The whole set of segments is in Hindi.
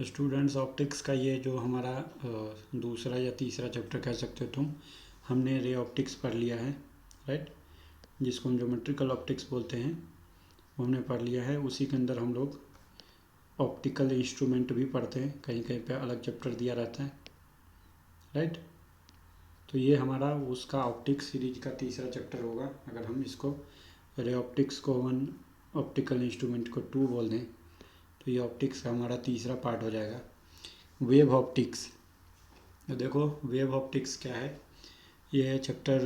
स्टूडेंट्स ऑप्टिक्स का ये जो हमारा दूसरा या तीसरा चैप्टर कह सकते हो तुम, हमने रे ऑप्टिक्स पढ़ लिया है, राइट, जिसको हम ज्योमेट्रिकल ऑप्टिक्स बोलते हैं, वो हमने पढ़ लिया है। उसी के अंदर हम लोग ऑप्टिकल इंस्ट्रूमेंट भी पढ़ते हैं, कहीं कहीं पे अलग चैप्टर दिया रहता है, राइट। तो ये हमारा उसका ऑप्टिक्स सीरीज का तीसरा चैप्टर होगा। अगर हम इसको रे ऑप्टिक्स को 1, ऑप्टिकल इंस्ट्रूमेंट को 2 बोल दें, तो ये ऑप्टिक्स का हमारा तीसरा पार्ट हो जाएगा। वेव ऑप्टिक्स, तो देखो वेव ऑप्टिक्स क्या है, ये चैप्टर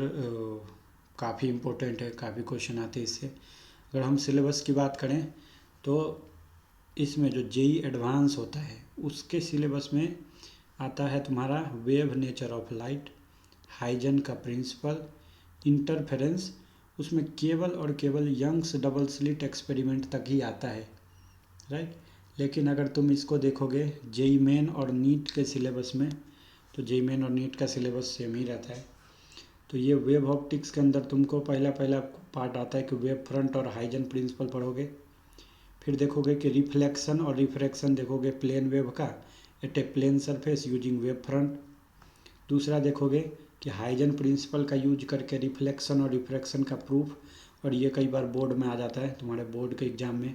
काफ़ी इम्पोर्टेंट है, काफ़ी क्वेश्चन आते हैं इससे। अगर हम सिलेबस की बात करें तो इसमें जो जेई एडवांस होता है उसके सिलेबस में आता है तुम्हारा wave nature of light, Huygens का प्रिंसिपल, इंटरफेरेंस, उसमें केवल और केवल यंग्स डबल स्लिट एक्सपेरिमेंट तक ही आता है, राइट। लेकिन अगर तुम इसको देखोगे जेई मेन और नीट के सिलेबस में, तो जेई मेन और नीट का सिलेबस सेम ही रहता है। तो ये वेव ऑप्टिक्स के अंदर तुमको पहला पार्ट आता है कि वेव फ्रंट और हाइजन प्रिंसिपल पढ़ोगे। फिर देखोगे कि रिफ्लेक्शन और रिफ्रैक्शन देखोगे प्लेन वेव का at a plane surface using wave front. दूसरा देखोगे कि हाइजन प्रिंसिपल का यूज करके रिफ्लेक्शन और रिफ्रैक्शन का प्रूफ, और ये कई बार बोर्ड में आ जाता है, तुम्हारे बोर्ड के एग्ज़ाम में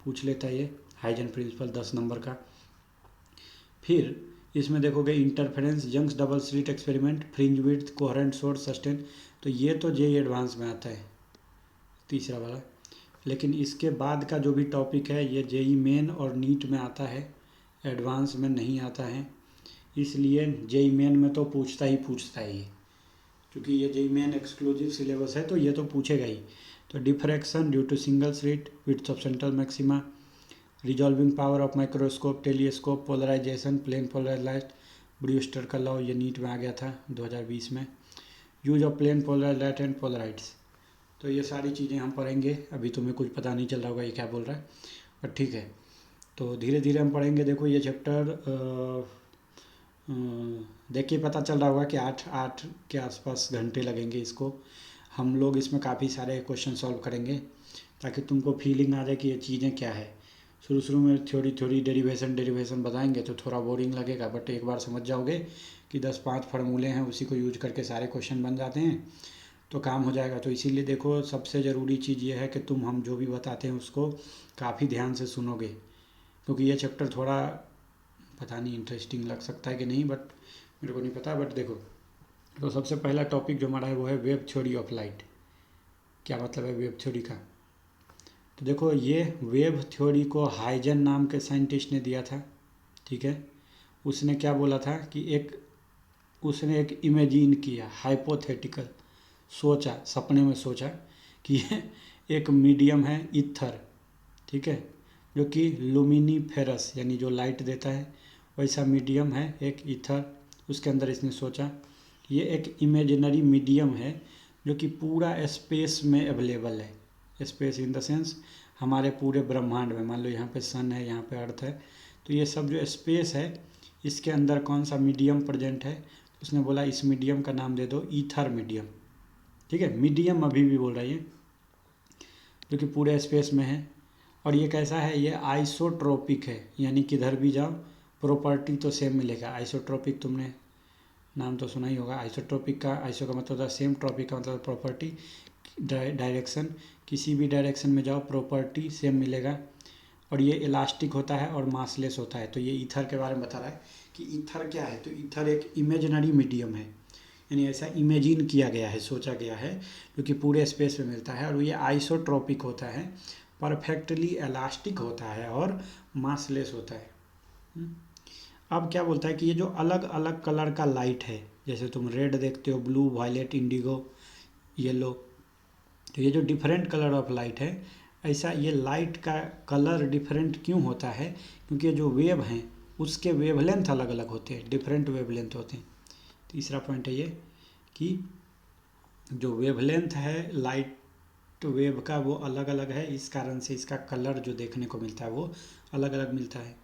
पूछ लेता है ये हाइजन प्रिंसिपल 10 नंबर का। फिर इसमें देखोगे interference, Young's double slit experiment, fringe width, coherent source, sustain. तो ये तो जेई एडवांस में आता है तीसरा वाला। लेकिन इसके बाद का जो भी टॉपिक है ये जेई मेन और नीट में आता है, एडवांस में नहीं आता है। इसलिए जेई मेन में तो पूछता ही ये, क्योंकि ये जेई मेन एक्सक्लूसिव सिलेबस है तो ये तो पूछेगा ही। तो diffraction due to single slit, width of central maxima, resolving power of microscope, telescope, polarisation, plane polarised light, Brewster का लॉ, ये नीट में आ गया था 2020 में। Use of plane polarised light and polaroids. तो ये सारी चीज़ें हम पढ़ेंगे। अभी तुम्हें कुछ पता नहीं चल रहा होगा ये क्या बोल रहा है, पर ठीक है, तो धीरे धीरे हम पढ़ेंगे। देखो ये चैप्टर देखिए पता चल रहा होगा कि 8 के आसपास घंटे लगेंगे इसको। हम लोग इसमें काफ़ी सारे क्वेश्चन सॉल्व करेंगे ताकि तुमको फीलिंग आ जाए कि ये चीज़ें क्या है। शुरू में थ्योरी डेरिवेशन बताएंगे तो थोड़ा बोरिंग लगेगा, बट एक बार समझ जाओगे कि 10-5 फार्मूले हैं, उसी को यूज करके सारे क्वेश्चन बन जाते हैं, तो काम हो जाएगा। तो इसीलिए देखो सबसे ज़रूरी चीज़ ये है कि तुम हम जो भी बताते हैं उसको काफ़ी ध्यान से सुनोगे, क्योंकि ये चैप्टर थोड़ा पता नहीं इंटरेस्टिंग लग सकता है कि नहीं, बट मेरे को नहीं पता। बट देखो, तो सबसे पहला टॉपिक जो हमारा है वो है वेव थ्योरी ऑफ लाइट। क्या मतलब है वेव थ्योरी का? तो देखो ये वेव थ्योरी को हाइजन नाम के साइंटिस्ट ने दिया था, ठीक है। उसने क्या बोला था कि उसने एक इमेजिन किया, हाइपोथेटिकल सोचा, सपने में सोचा कि ये एक मीडियम है ईथर, ठीक है, जो कि लुमिनीफेरस यानी जो लाइट देता है वैसा मीडियम है एक ईथर। उसके अंदर इसने सोचा ये एक इमेजिनरी मीडियम है जो कि पूरा स्पेस में अवेलेबल है। स्पेस इन द सेंस हमारे पूरे ब्रह्मांड में, मान लो यहाँ पे सन है, यहाँ पे अर्थ है, तो ये सब जो स्पेस है इसके अंदर कौन सा मीडियम प्रेजेंट है, तो उसने बोला इस मीडियम का नाम दे दो ईथर मीडियम, ठीक है। मीडियम अभी भी बोल रहा है ये, जो कि पूरे स्पेस में है। और ये कैसा है, ये आइसोट्रोपिक है, यानी किधर भी जाओ प्रॉपर्टी तो सेम मिलेगा। आइसोट्रोपिक तुमने नाम तो सुना ही होगा। आइसोट्रोपिक का, आइसो का मतलब होता है सेम, ट्रॉपिक का मतलब प्रॉपर्टी, डायरेक्शन, किसी भी डायरेक्शन में जाओ प्रॉपर्टी सेम मिलेगा। और ये इलास्टिक होता है और मासलेस होता है। तो ये ईथर के बारे में बता रहा है कि ईथर क्या है, तो ईथर एक इमेजिनरी मीडियम है, यानी ऐसा इमेजिन किया गया है, सोचा गया है, जो कि पूरे स्पेस में मिलता है। और ये आइसोट्रोपिक होता है, परफेक्टली इलास्टिक होता है और मासलेस होता है। अब क्या बोलता है कि ये जो अलग अलग कलर का लाइट है, जैसे तुम रेड देखते हो, ब्लू, वायलेट, इंडिगो, येलो, तो ये जो डिफरेंट कलर ऑफ लाइट है, ऐसा ये लाइट का कलर डिफरेंट क्यों होता है, क्योंकि जो वेव हैं उसके वेवलेंथ अलग अलग होते हैं, डिफरेंट वेवलेंथ होते हैं। तीसरा पॉइंट है ये कि जो वेवलेंथ है लाइट वेव का वो अलग अलग है, इस कारण से इसका कलर जो देखने को मिलता है वो अलग अलग मिलता है।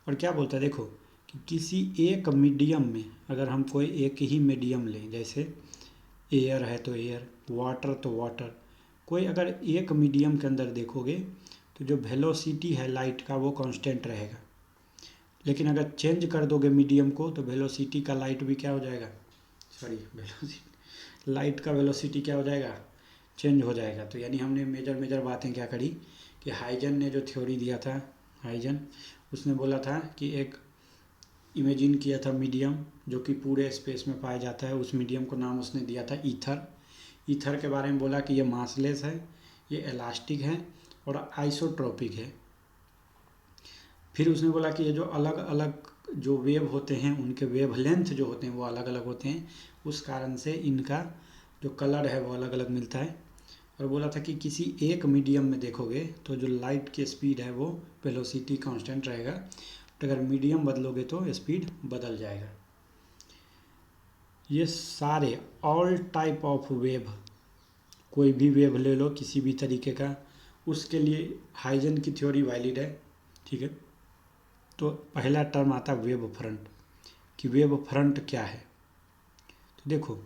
और क्या बोलता है देखो कि किसी एक मीडियम में, अगर हम कोई एक ही मीडियम लें, जैसे एयर है तो एयर, वाटर तो वाटर, कोई अगर एक मीडियम के अंदर देखोगे तो जो वेलोसिटी है लाइट का वो कांस्टेंट रहेगा। लेकिन अगर चेंज कर दोगे मीडियम को तो वेलोसिटी का लाइट भी क्या हो जाएगा, सॉरी वेलोसिटी, लाइट का वेलोसिटी क्या हो जाएगा, चेंज हो जाएगा। तो यानी हमने मेजर बातें क्या करी कि हाइजन ने जो थ्योरी दिया था, हाइजन उसने बोला था कि एक इमेजिन किया था मीडियम जो कि पूरे स्पेस में पाया जाता है, उस मीडियम को नाम उसने दिया था ईथर। ईथर के बारे में बोला कि ये मासलेस है, ये इलास्टिक है और आइसोट्रोपिक है। फिर उसने बोला कि ये जो अलग अलग जो वेव होते हैं उनके वेव लेंथ जो होते हैं वो अलग अलग होते हैं, उस कारण से इनका जो कलर है वो अलग अलग मिलता है। और बोला था कि किसी एक मीडियम में देखोगे तो जो लाइट की स्पीड है वो वेलोसिटी कांस्टेंट रहेगा, तो अगर मीडियम बदलोगे तो स्पीड बदल जाएगा। ये सारे ऑल टाइप ऑफ वेव, कोई भी वेव ले लो किसी भी तरीके का, उसके लिए हाइजन की थ्योरी वैलिड है, ठीक है। तो पहला टर्म आता है वेव फ्रंट, कि वेव फ्रंट क्या है। तो देखो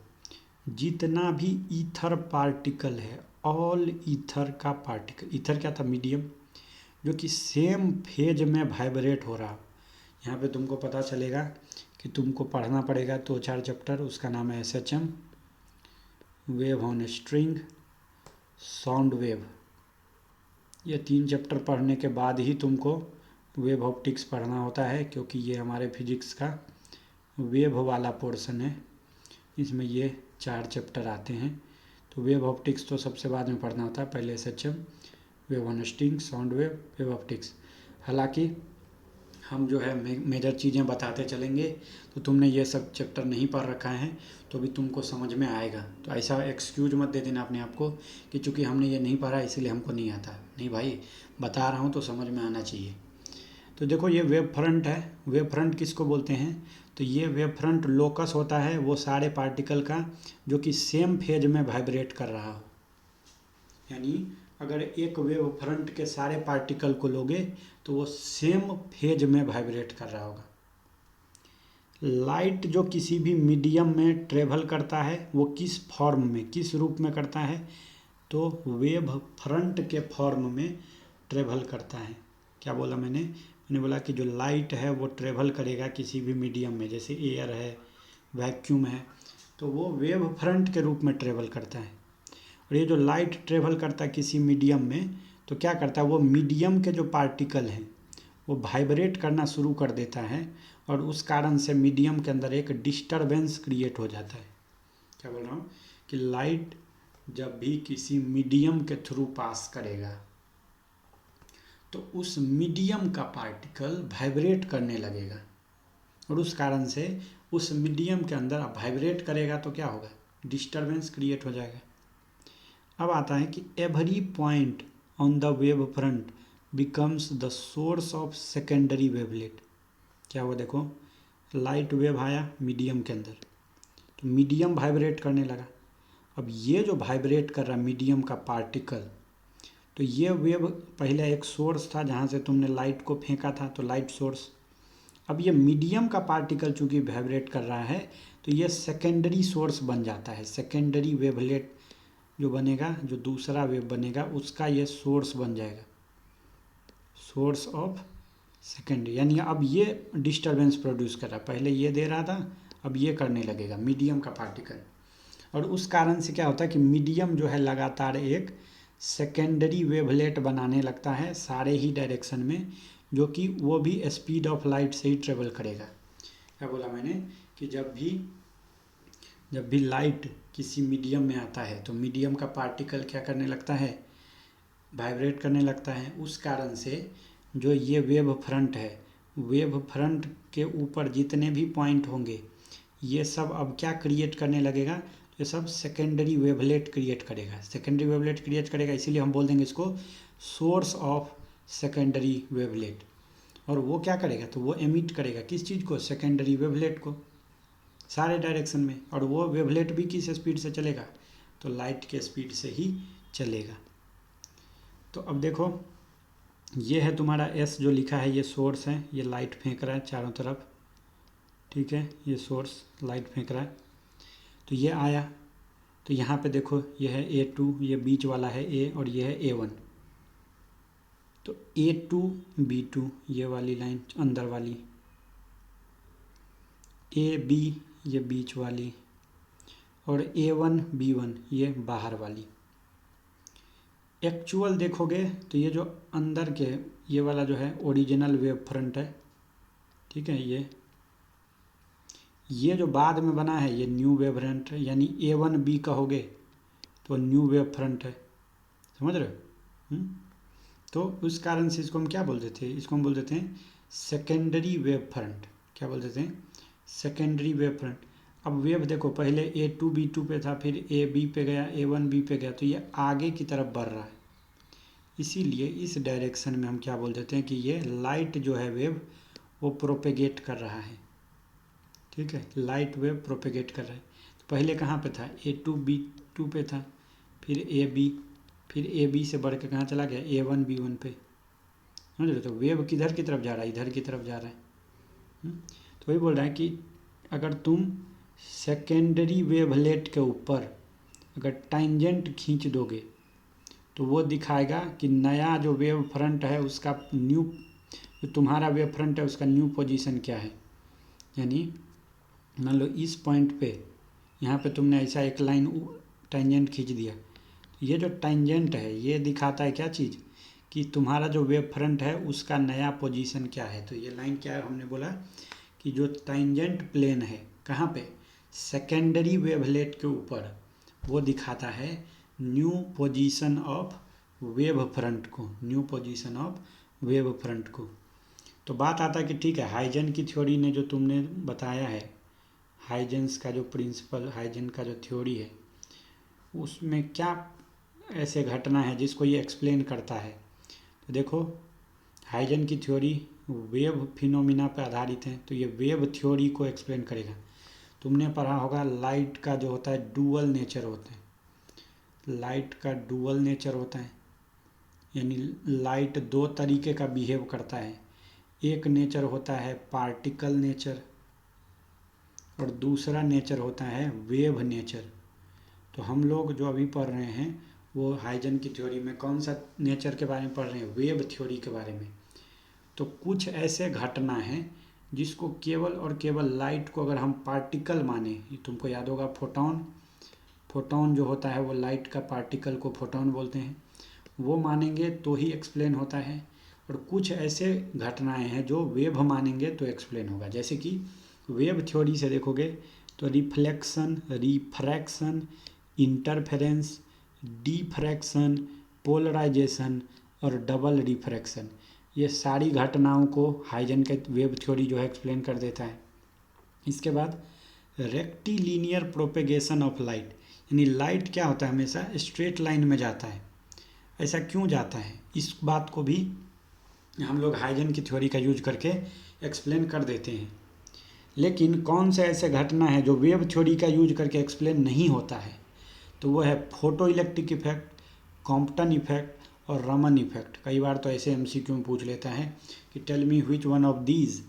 जितना भी ईथर पार्टिकल है, ऑल ईथर का पार्टिकल, ईथर क्या था, मीडियम, जो कि सेम फेज में वाइब्रेट हो रहा। यहाँ पे तुमको पता चलेगा कि तुमको पढ़ना पड़ेगा 2-4 चैप्टर, उसका नाम है SHM, wave on string, sound wave. ये 3 चैप्टर पढ़ने के बाद ही तुमको वेव ऑप्टिक्स पढ़ना होता है, क्योंकि ये हमारे फिजिक्स का वेव वाला पोर्शन है, इसमें ये 4 चैप्टर आते हैं। तो वेव ऑप्टिक्स तो सबसे बाद में पढ़ना होता है, पहले SHM, wave on string, sound wave, wave optics. हालांकि हम जो है मेजर चीज़ें बताते चलेंगे, तो तुमने ये सब चैप्टर नहीं पढ़ रखा है तो भी तुमको समझ में आएगा। तो ऐसा एक्सक्यूज मत दे देना अपने आप को कि चूँकि हमने ये नहीं पढ़ा इसलिए हमको नहीं आता। नहीं भाई, बता रहा हूँ तो समझ में आना चाहिए। तो देखो ये वेव फ्रंट है। वेव फ्रंट किसको बोलते हैं, तो ये वेव फ्रंट लोकस होता है वो सारे पार्टिकल का जो कि सेम फेज में वाइब्रेट कर रहा हो। यानी अगर एक वेव फ्रंट के सारे पार्टिकल को लोगे तो वो सेम फेज में वाइब्रेट कर रहा होगा। लाइट जो किसी भी मीडियम में ट्रेवल करता है वो किस फॉर्म में, किस रूप में करता है, तो वेव फ्रंट के फॉर्म में ट्रेवल करता है। क्या बोला मैंने बोला कि जो लाइट है वो ट्रेवल करेगा किसी भी मीडियम में, जैसे एयर है, वैक्यूम है, तो वो वेव फ्रंट के रूप में ट्रेवल करता है। और ये जो लाइट ट्रेवल करता है किसी मीडियम में, तो क्या करता है, वो मीडियम के जो पार्टिकल हैं वो वाइब्रेट करना शुरू कर देता है और उस कारण से मीडियम के अंदर एक डिस्टरबेंस क्रिएट हो जाता है। क्या बोल रहा हूँ कि लाइट जब भी किसी मीडियम के थ्रू पास करेगा तो उस मीडियम का पार्टिकल वाइब्रेट करने लगेगा और उस कारण से उस मीडियम के अंदर वाइब्रेट करेगा तो क्या होगा, डिस्टरबेंस क्रिएट हो जाएगा। अब आता है कि every point on the wave front becomes the source of secondary wavelet. क्या वो देखो, लाइट वेव आया मीडियम के अंदर तो मीडियम वाइब्रेट करने लगा। अब ये जो वाइब्रेट कर रहा मीडियम का पार्टिकल, तो ये वेव पहले एक सोर्स था जहाँ से तुमने लाइट को फेंका था, तो लाइट सोर्स। अब ये मीडियम का पार्टिकल चूँकि वाइब्रेट कर रहा है तो ये सेकेंडरी सोर्स बन जाता है। सेकेंडरी वेवलेट जो बनेगा, जो दूसरा वेव बनेगा उसका ये सोर्स बन जाएगा, सोर्स ऑफ सेकेंडरी। यानी अब ये डिस्टरबेंस प्रोड्यूस कर रहा है, पहले ये दे रहा था अब ये करने लगेगा मीडियम का पार्टिकल। और उस कारण से क्या होता है कि मीडियम जो है लगातार एक सेकेंडरी वेवलेट बनाने लगता है सारे ही डायरेक्शन में, जो कि वो भी स्पीड ऑफ लाइट से ही ट्रेवल करेगा। क्या बोला मैंने कि जब भी लाइट किसी मीडियम में आता है तो मीडियम का पार्टिकल क्या करने लगता है, वाइब्रेट करने लगता है। उस कारण से जो ये वेव फ्रंट है, वेव फ्रंट के ऊपर जितने भी पॉइंट होंगे ये सब अब क्या क्रिएट करने लगेगा, ये सब सेकेंडरी वेवलेट क्रिएट करेगा। सेकेंडरी वेवलेट क्रिएट करेगा इसीलिए हम बोल देंगे इसको सोर्स ऑफ सेकेंडरी वेवलेट। और वो क्या करेगा, तो वो एमिट करेगा किस चीज़ को, सेकेंडरी वेवलेट को सारे डायरेक्शन में। और वो वेवलेट भी किस स्पीड से चलेगा, तो लाइट के स्पीड से ही चलेगा। तो अब देखो ये है तुम्हारा S जो लिखा है, ये सोर्स है, ये लाइट फेंक रहा है चारों तरफ, ठीक है, ये सोर्स लाइट फेंक रहा है। तो ये आया, तो यहाँ पे देखो ये है A2, ये बीच वाला है A और ये है A1। तो A2 B2 ये वाली लाइन अंदर वाली, ए बी ये बीच वाली, और A1 B1 ये बाहर वाली। एक्चुअल देखोगे तो ये जो अंदर के ये वाला जो है ओरिजिनल वेव फ्रंट है, ठीक है। ये जो बाद में बना है ये न्यू वेव फ्रंट है, यानी A1B कहोगे तो न्यू वेव फ्रंट है, समझ रहे हो। तो उस कारण से इसको हम क्या बोलते थे, इसको हम बोल देते हैं सेकेंडरी वेव फ्रंट। क्या बोल देते हैं, सेकेंडरी वेव फ्रंट। अब वेव देखो पहले A2B2 पे था, फिर AB पे गया, A1B पे गया, तो ये आगे की तरफ बढ़ रहा है, इसीलिए इस डायरेक्शन में हम क्या बोल देते हैं कि ये लाइट जो है वेव वो प्रोपेगेट कर रहा है, ठीक है। लाइट वेव प्रोपेगेट कर रहा है। तो पहले कहाँ पे था, A2B2 पे था, फिर AB, फिर AB से बढ़ के कहाँ चला गया, A1B1 पे, समझ रहे। तो वेव किधर की तरफ जा रहा है, इधर की तरफ जा रहा है। तो वही बोल रहा है कि अगर तुम सेकेंडरी वेवलेट के ऊपर अगर टांजेंट खींच दोगे तो वो दिखाएगा कि नया जो वेव फ्रंट है उसका न्यू, जो तुम्हारा वेव फ्रंट है उसका न्यू पोजीशन क्या है। यानी मान लो इस पॉइंट पे यहाँ पे तुमने ऐसा एक लाइन टेंजेंट खींच दिया, ये जो टेंजेंट है ये दिखाता है क्या चीज़, कि तुम्हारा जो वेव फ्रंट है उसका नया पोजीशन क्या है। तो ये लाइन क्या है, हमने बोला कि जो टेंजेंट प्लेन है कहाँ पे, सेकेंडरी वेवलेट के ऊपर, वो दिखाता है new position of wave front को, new position of wave front को। तो बात आता है कि ठीक है, हाइजन की थ्योरी ने जो तुमने बताया है, हाइजेंस का जो प्रिंसिपल, हाइजन का जो थ्योरी है, उसमें क्या ऐसे घटना है जिसको ये एक्सप्लेन करता है। तो देखो हाइजन की थ्योरी वेव फिनोमिना पर आधारित है, तो ये वेव थ्योरी को एक्सप्लेन करेगा। तुमने पढ़ा होगा लाइट का जो होता है डुअल नेचर होता है, लाइट का डुअल नेचर होता है, यानी लाइट दो तरीके का बिहेव करता है। एक नेचर होता है पार्टिकल नेचर और दूसरा नेचर होता है वेव नेचर। तो हम लोग जो अभी पढ़ रहे हैं वो हाइजन की थ्योरी में कौन सा नेचर के बारे में पढ़ रहे हैं, वेव थ्योरी के बारे में। तो कुछ ऐसे घटना हैं जिसको केवल और केवल लाइट को अगर हम पार्टिकल माने, तुमको याद होगा फोटॉन, फोटॉन जो होता है वो लाइट का पार्टिकल को फोटॉन बोलते हैं, वो मानेंगे तो ही एक्सप्लेन होता है। और कुछ ऐसे घटनाएं हैं जो वेव मानेंगे तो एक्सप्लेन होगा। जैसे कि वेव थ्योरी से देखोगे तो reflection, refraction, interference, diffraction, polarisation और डबल रिफ्रैक्शन, ये सारी घटनाओं को हाइजन का वेव थ्योरी जो है एक्सप्लेन कर देता है। इसके बाद रेक्टिलिनियर प्रोपेगेशन ऑफ लाइट, यानी लाइट क्या होता है, हमेशा स्ट्रेट लाइन में जाता है। ऐसा क्यों जाता है, इस बात को भी हम लोग हाइजन की थ्योरी का यूज करके एक्सप्लेन कर देते हैं। लेकिन कौन से ऐसे घटना है जो वेव थ्योरी का यूज करके एक्सप्लेन नहीं होता है, तो वो है photo electric effect, Compton effect और रमन इफेक्ट। कई बार तो ऐसे MCQ में पूछ लेता है कि tell me which one of these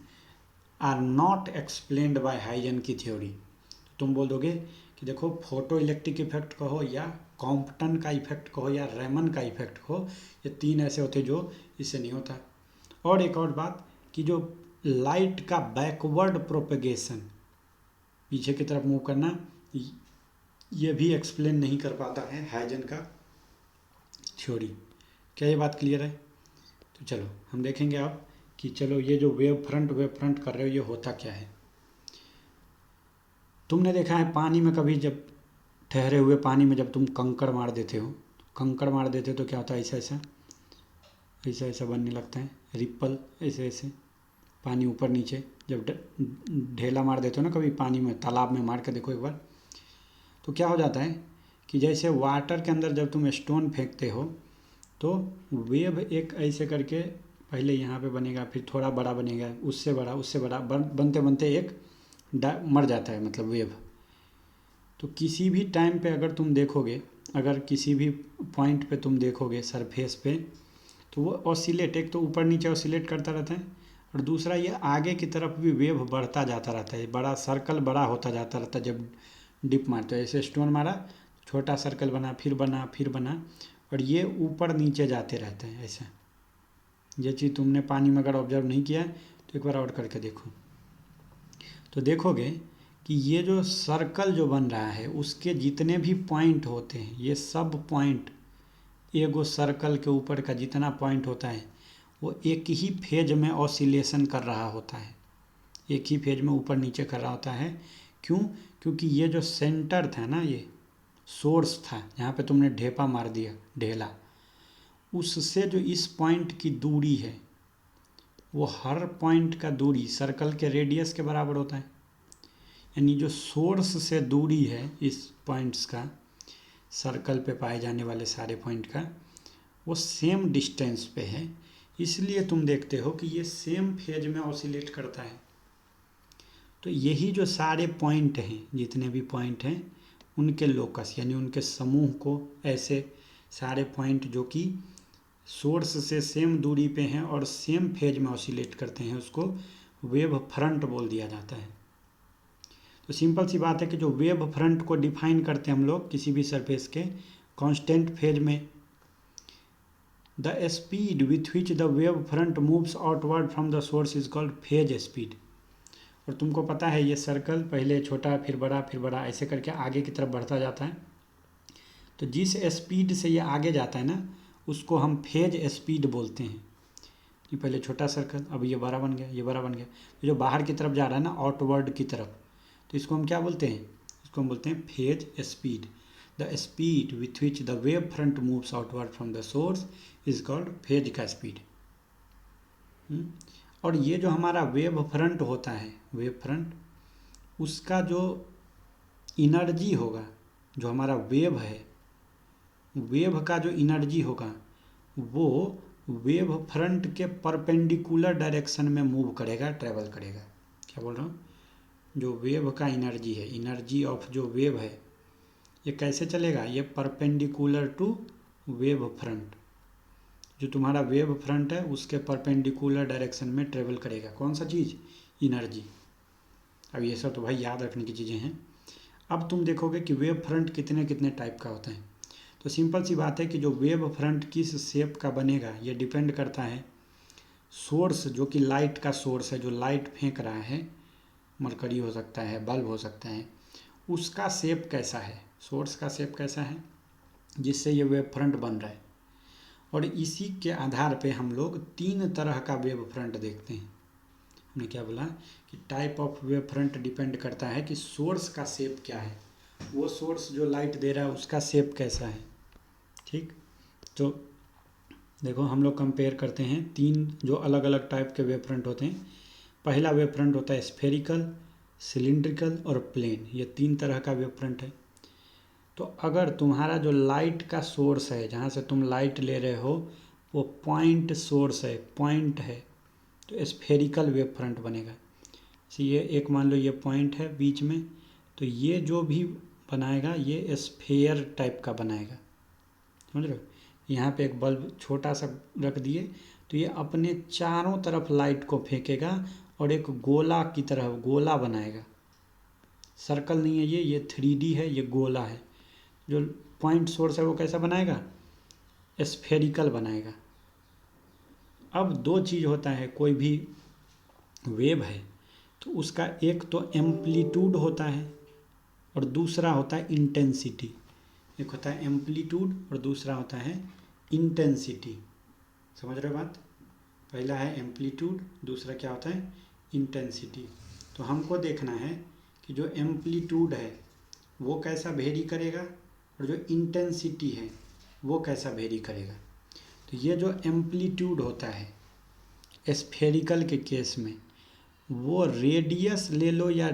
are not explained by Huygens की थ्योरी। तुम बोल दोगे कि देखो फोटो इलेक्ट्रिक इफेक्ट कहो या कॉम्पटन का इफेक्ट कहो या रेमन का इफेक्ट कहो, ये तीन ऐसे होते जो इससे नहीं होता। और एक और बात कि जो लाइट का बैकवर्ड प्रोपेगेशन, पीछे की तरफ मूव करना, ये भी एक्सप्लेन नहीं कर पाता है हाइजन का थ्योरी। क्या ये बात क्लियर है। तो चलो हम देखेंगे अब कि चलो ये जो वेव फ्रंट कर रहे हो ये होता क्या है। तुमने देखा है पानी में कभी, जब ठहरे हुए पानी में जब तुम कंकड़ मार देते हो, कंकड़ मार देते हो तो क्या होता है, ऐसा ऐसा ऐसा ऐसा बनने लगता है, रिप्पल, ऐसे ऐसे पानी ऊपर नीचे। जब ढेला मार देते हो ना कभी पानी में, तालाब में मार के देखो एक बार, तो क्या हो जाता है कि जैसे वाटर के अंदर जब तुम स्टोन फेंकते हो तो वेव एक ऐसे करके पहले यहाँ पे बनेगा, फिर थोड़ा बड़ा बनेगा, उससे बड़ा बनते बनते एक मर जाता है, मतलब वेव। तो किसी भी टाइम पे अगर तुम देखोगे, अगर किसी भी पॉइंट पे तुम देखोगे सरफेस पे, तो वो ऑसिलेट, एक तो ऊपर नीचे ऑसिलेट करता रहता है और दूसरा ये आगे की तरफ भी वेव बढ़ता जाता रहता है, बड़ा सर्कल बड़ा होता जाता रहता है। जब डिप मारते हो, ऐसे स्टोन मारा, छोटा सर्कल बना, फिर बना और ये ऊपर नीचे जाते रहते हैं ऐसा। ये चीज़ तुमने पानी में अगर ऑब्जर्व नहीं किया है तो एक बार और करके देखो। तो देखोगे कि ये जो सर्कल जो बन रहा है उसके जितने भी पॉइंट होते हैं, ये सब पॉइंट एगो सर्कल के ऊपर का जितना पॉइंट होता है वो एक ही फेज में ऑसिलेशन कर रहा होता है, एक ही फेज में ऊपर नीचे कर रहा होता है। क्यों? क्योंकि ये जो सेंटर था ना, ये सोर्स था जहाँ पे तुमने ढेपा मार दिया, ढेला, उससे जो इस पॉइंट की दूरी है वो हर पॉइंट का दूरी सर्कल के रेडियस के बराबर होता है। यानी जो सोर्स से दूरी है इस पॉइंट्स का, सर्कल पे पाए जाने वाले सारे पॉइंट का, वो सेम डिस्टेंस पे है। इसलिए तुम देखते हो कि ये सेम फेज में ऑसिलेट करता है। तो यही जो सारे पॉइंट हैं, जितने भी पॉइंट हैं, उनके लोकस यानी उनके समूह को, ऐसे सारे पॉइंट जो कि सोर्स से सेम दूरी पे हैं और सेम फेज में ऑसिलेट करते हैं, उसको वेव फ्रंट बोल दिया जाता है। तो सिंपल सी बात है कि जो वेव फ्रंट को डिफाइन करते हैं हम लोग किसी भी सरफेस के कांस्टेंट फेज में, the speed with which the wave front moves outward from the source is called phase speed. और तुमको पता है ये सर्कल पहले छोटा फिर बड़ा ऐसे करके आगे की तरफ बढ़ता जाता है। तो जिस स्पीड से ये आगे जाता है ना, उसको हम फेज स्पीड बोलते हैं। ये पहले छोटा सर्कल, अब ये बड़ा बन गया, ये बड़ा बन गया। तो जो बाहर की तरफ जा रहा है ना, आउटवर्ड की तरफ, तो इसको हम क्या बोलते हैं? इसको हम बोलते हैं phase speed. The speed with which the wave front moves outward from the source is called phase का स्पीड। और ये जो हमारा वेव फ्रंट होता है, वेव फ्रंट, उसका जो इनर्जी होगा, जो हमारा वेव है, वेव का जो इनर्जी होगा वो वेव फ्रंट के परपेंडिकुलर डायरेक्शन में मूव करेगा, ट्रेवल करेगा। क्या बोल रहा हूँ? जो वेव का इनर्जी है, इनर्जी ऑफ जो वेव है, ये कैसे चलेगा? ये परपेंडिकुलर टू वेव फ्रंट, जो तुम्हारा वेव फ्रंट है उसके परपेंडिकुलर डायरेक्शन में ट्रेवल करेगा। कौन सा चीज़? इनर्जी। अब ये सब तो भाई याद रखने की चीज़ें हैं। अब तुम देखोगे कि वेव फ्रंट कितने कितने टाइप का होता है। तो सिंपल सी बात है कि जो वेव फ्रंट किस शेप का बनेगा ये डिपेंड करता है सोर्स, जो कि लाइट का सोर्स है, जो लाइट फेंक रहा है, मरकरी हो सकता है, बल्ब हो सकता है, उसका शेप कैसा है, सोर्स का शेप कैसा है, जिससे ये वेव फ्रंट बन रहा है। और इसी के आधार पे हम लोग 3 तरह का वेव फ्रंट देखते हैं। हमने क्या बोला कि type of wave front depend करता है कि सोर्स का शेप क्या है, वो सोर्स जो लाइट दे रहा है उसका शेप कैसा है। ठीक, तो देखो हम लोग कंपेयर करते हैं 3 जो अलग अलग टाइप के वेव फ्रंट होते हैं। पहला वेव फ्रंट होता है स्फेरिकल, सिलिंड्रिकल और प्लेन। ये 3 तरह का वेव फ्रंट है। तो अगर तुम्हारा जो लाइट का सोर्स है, जहाँ से तुम लाइट ले रहे हो, वो पॉइंट सोर्स है, पॉइंट है, तो स्फेरिकल वेव फ्रंट बनेगा। ये एक मान लो ये पॉइंट है बीच में, तो ये जो भी बनाएगा ये स्फेयर टाइप का बनाएगा। समझ रहे हो? यहाँ पे एक बल्ब छोटा सा रख दिए तो ये अपने चारों तरफ लाइट को फेंकेगा और एक गोला की तरह गोला बनाएगा। सर्कल नहीं है ये 3D है, ये गोला है। जो पॉइंट सोर्स है वो कैसा बनाएगा? स्फेरिकल बनाएगा। अब 2 चीज़ होता है, कोई भी वेव है तो उसका एक तो एम्पलीट्यूड होता है और दूसरा होता है इंटेंसिटी। एक होता है एम्पलीट्यूड और दूसरा होता है इंटेंसिटी। समझ रहे हो बात? पहला है एम्पलीट्यूड, दूसरा क्या होता है? इंटेंसिटी। तो हमको देखना है कि जो एम्पलीट्यूड है वो कैसा वेरी करेगा और जो इंटेंसिटी है वो कैसा वेरी करेगा। तो ये जो एम्पलीट्यूड होता है स्फेरिकल के केस में, वो रेडियस ले लो या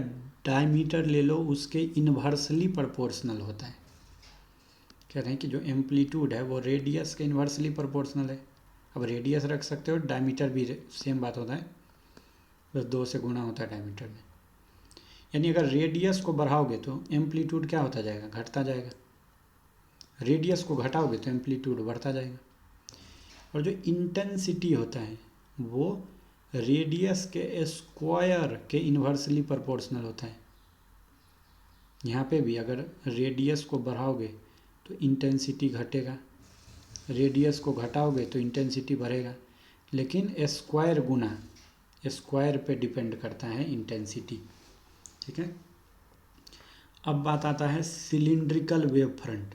डायमीटर ले लो, उसके इन्वर्सली प्रोपोर्शनल होता है। कह रहे हैं कि जो एम्पलीट्यूड है वो रेडियस के इन्वर्सली प्रोपोर्शनल है। अब रेडियस रख सकते हो, डायमीटर भी सेम बात होता है, बस 2 से गुणा होता है डायमीटर में। यानी अगर रेडियस को बढ़ाओगे तो एम्पलीट्यूड क्या होता जाएगा? घटता जाएगा। रेडियस को घटाओगे तो एम्पलीट्यूड बढ़ता जाएगा। और जो इंटेंसिटी होता है वो रेडियस के स्क्वायर के इन्वर्सली प्रोपोर्शनल होता है। यहाँ पे भी अगर रेडियस को बढ़ाओगे तो इंटेंसिटी घटेगा, रेडियस को घटाओगे तो इंटेंसिटी बढ़ेगा, लेकिन स्क्वायर गुना स्क्वायर पे डिपेंड करता है इंटेंसिटी। ठीक है। अब बात आता है सिलिंड्रिकल वेव फ्रंट।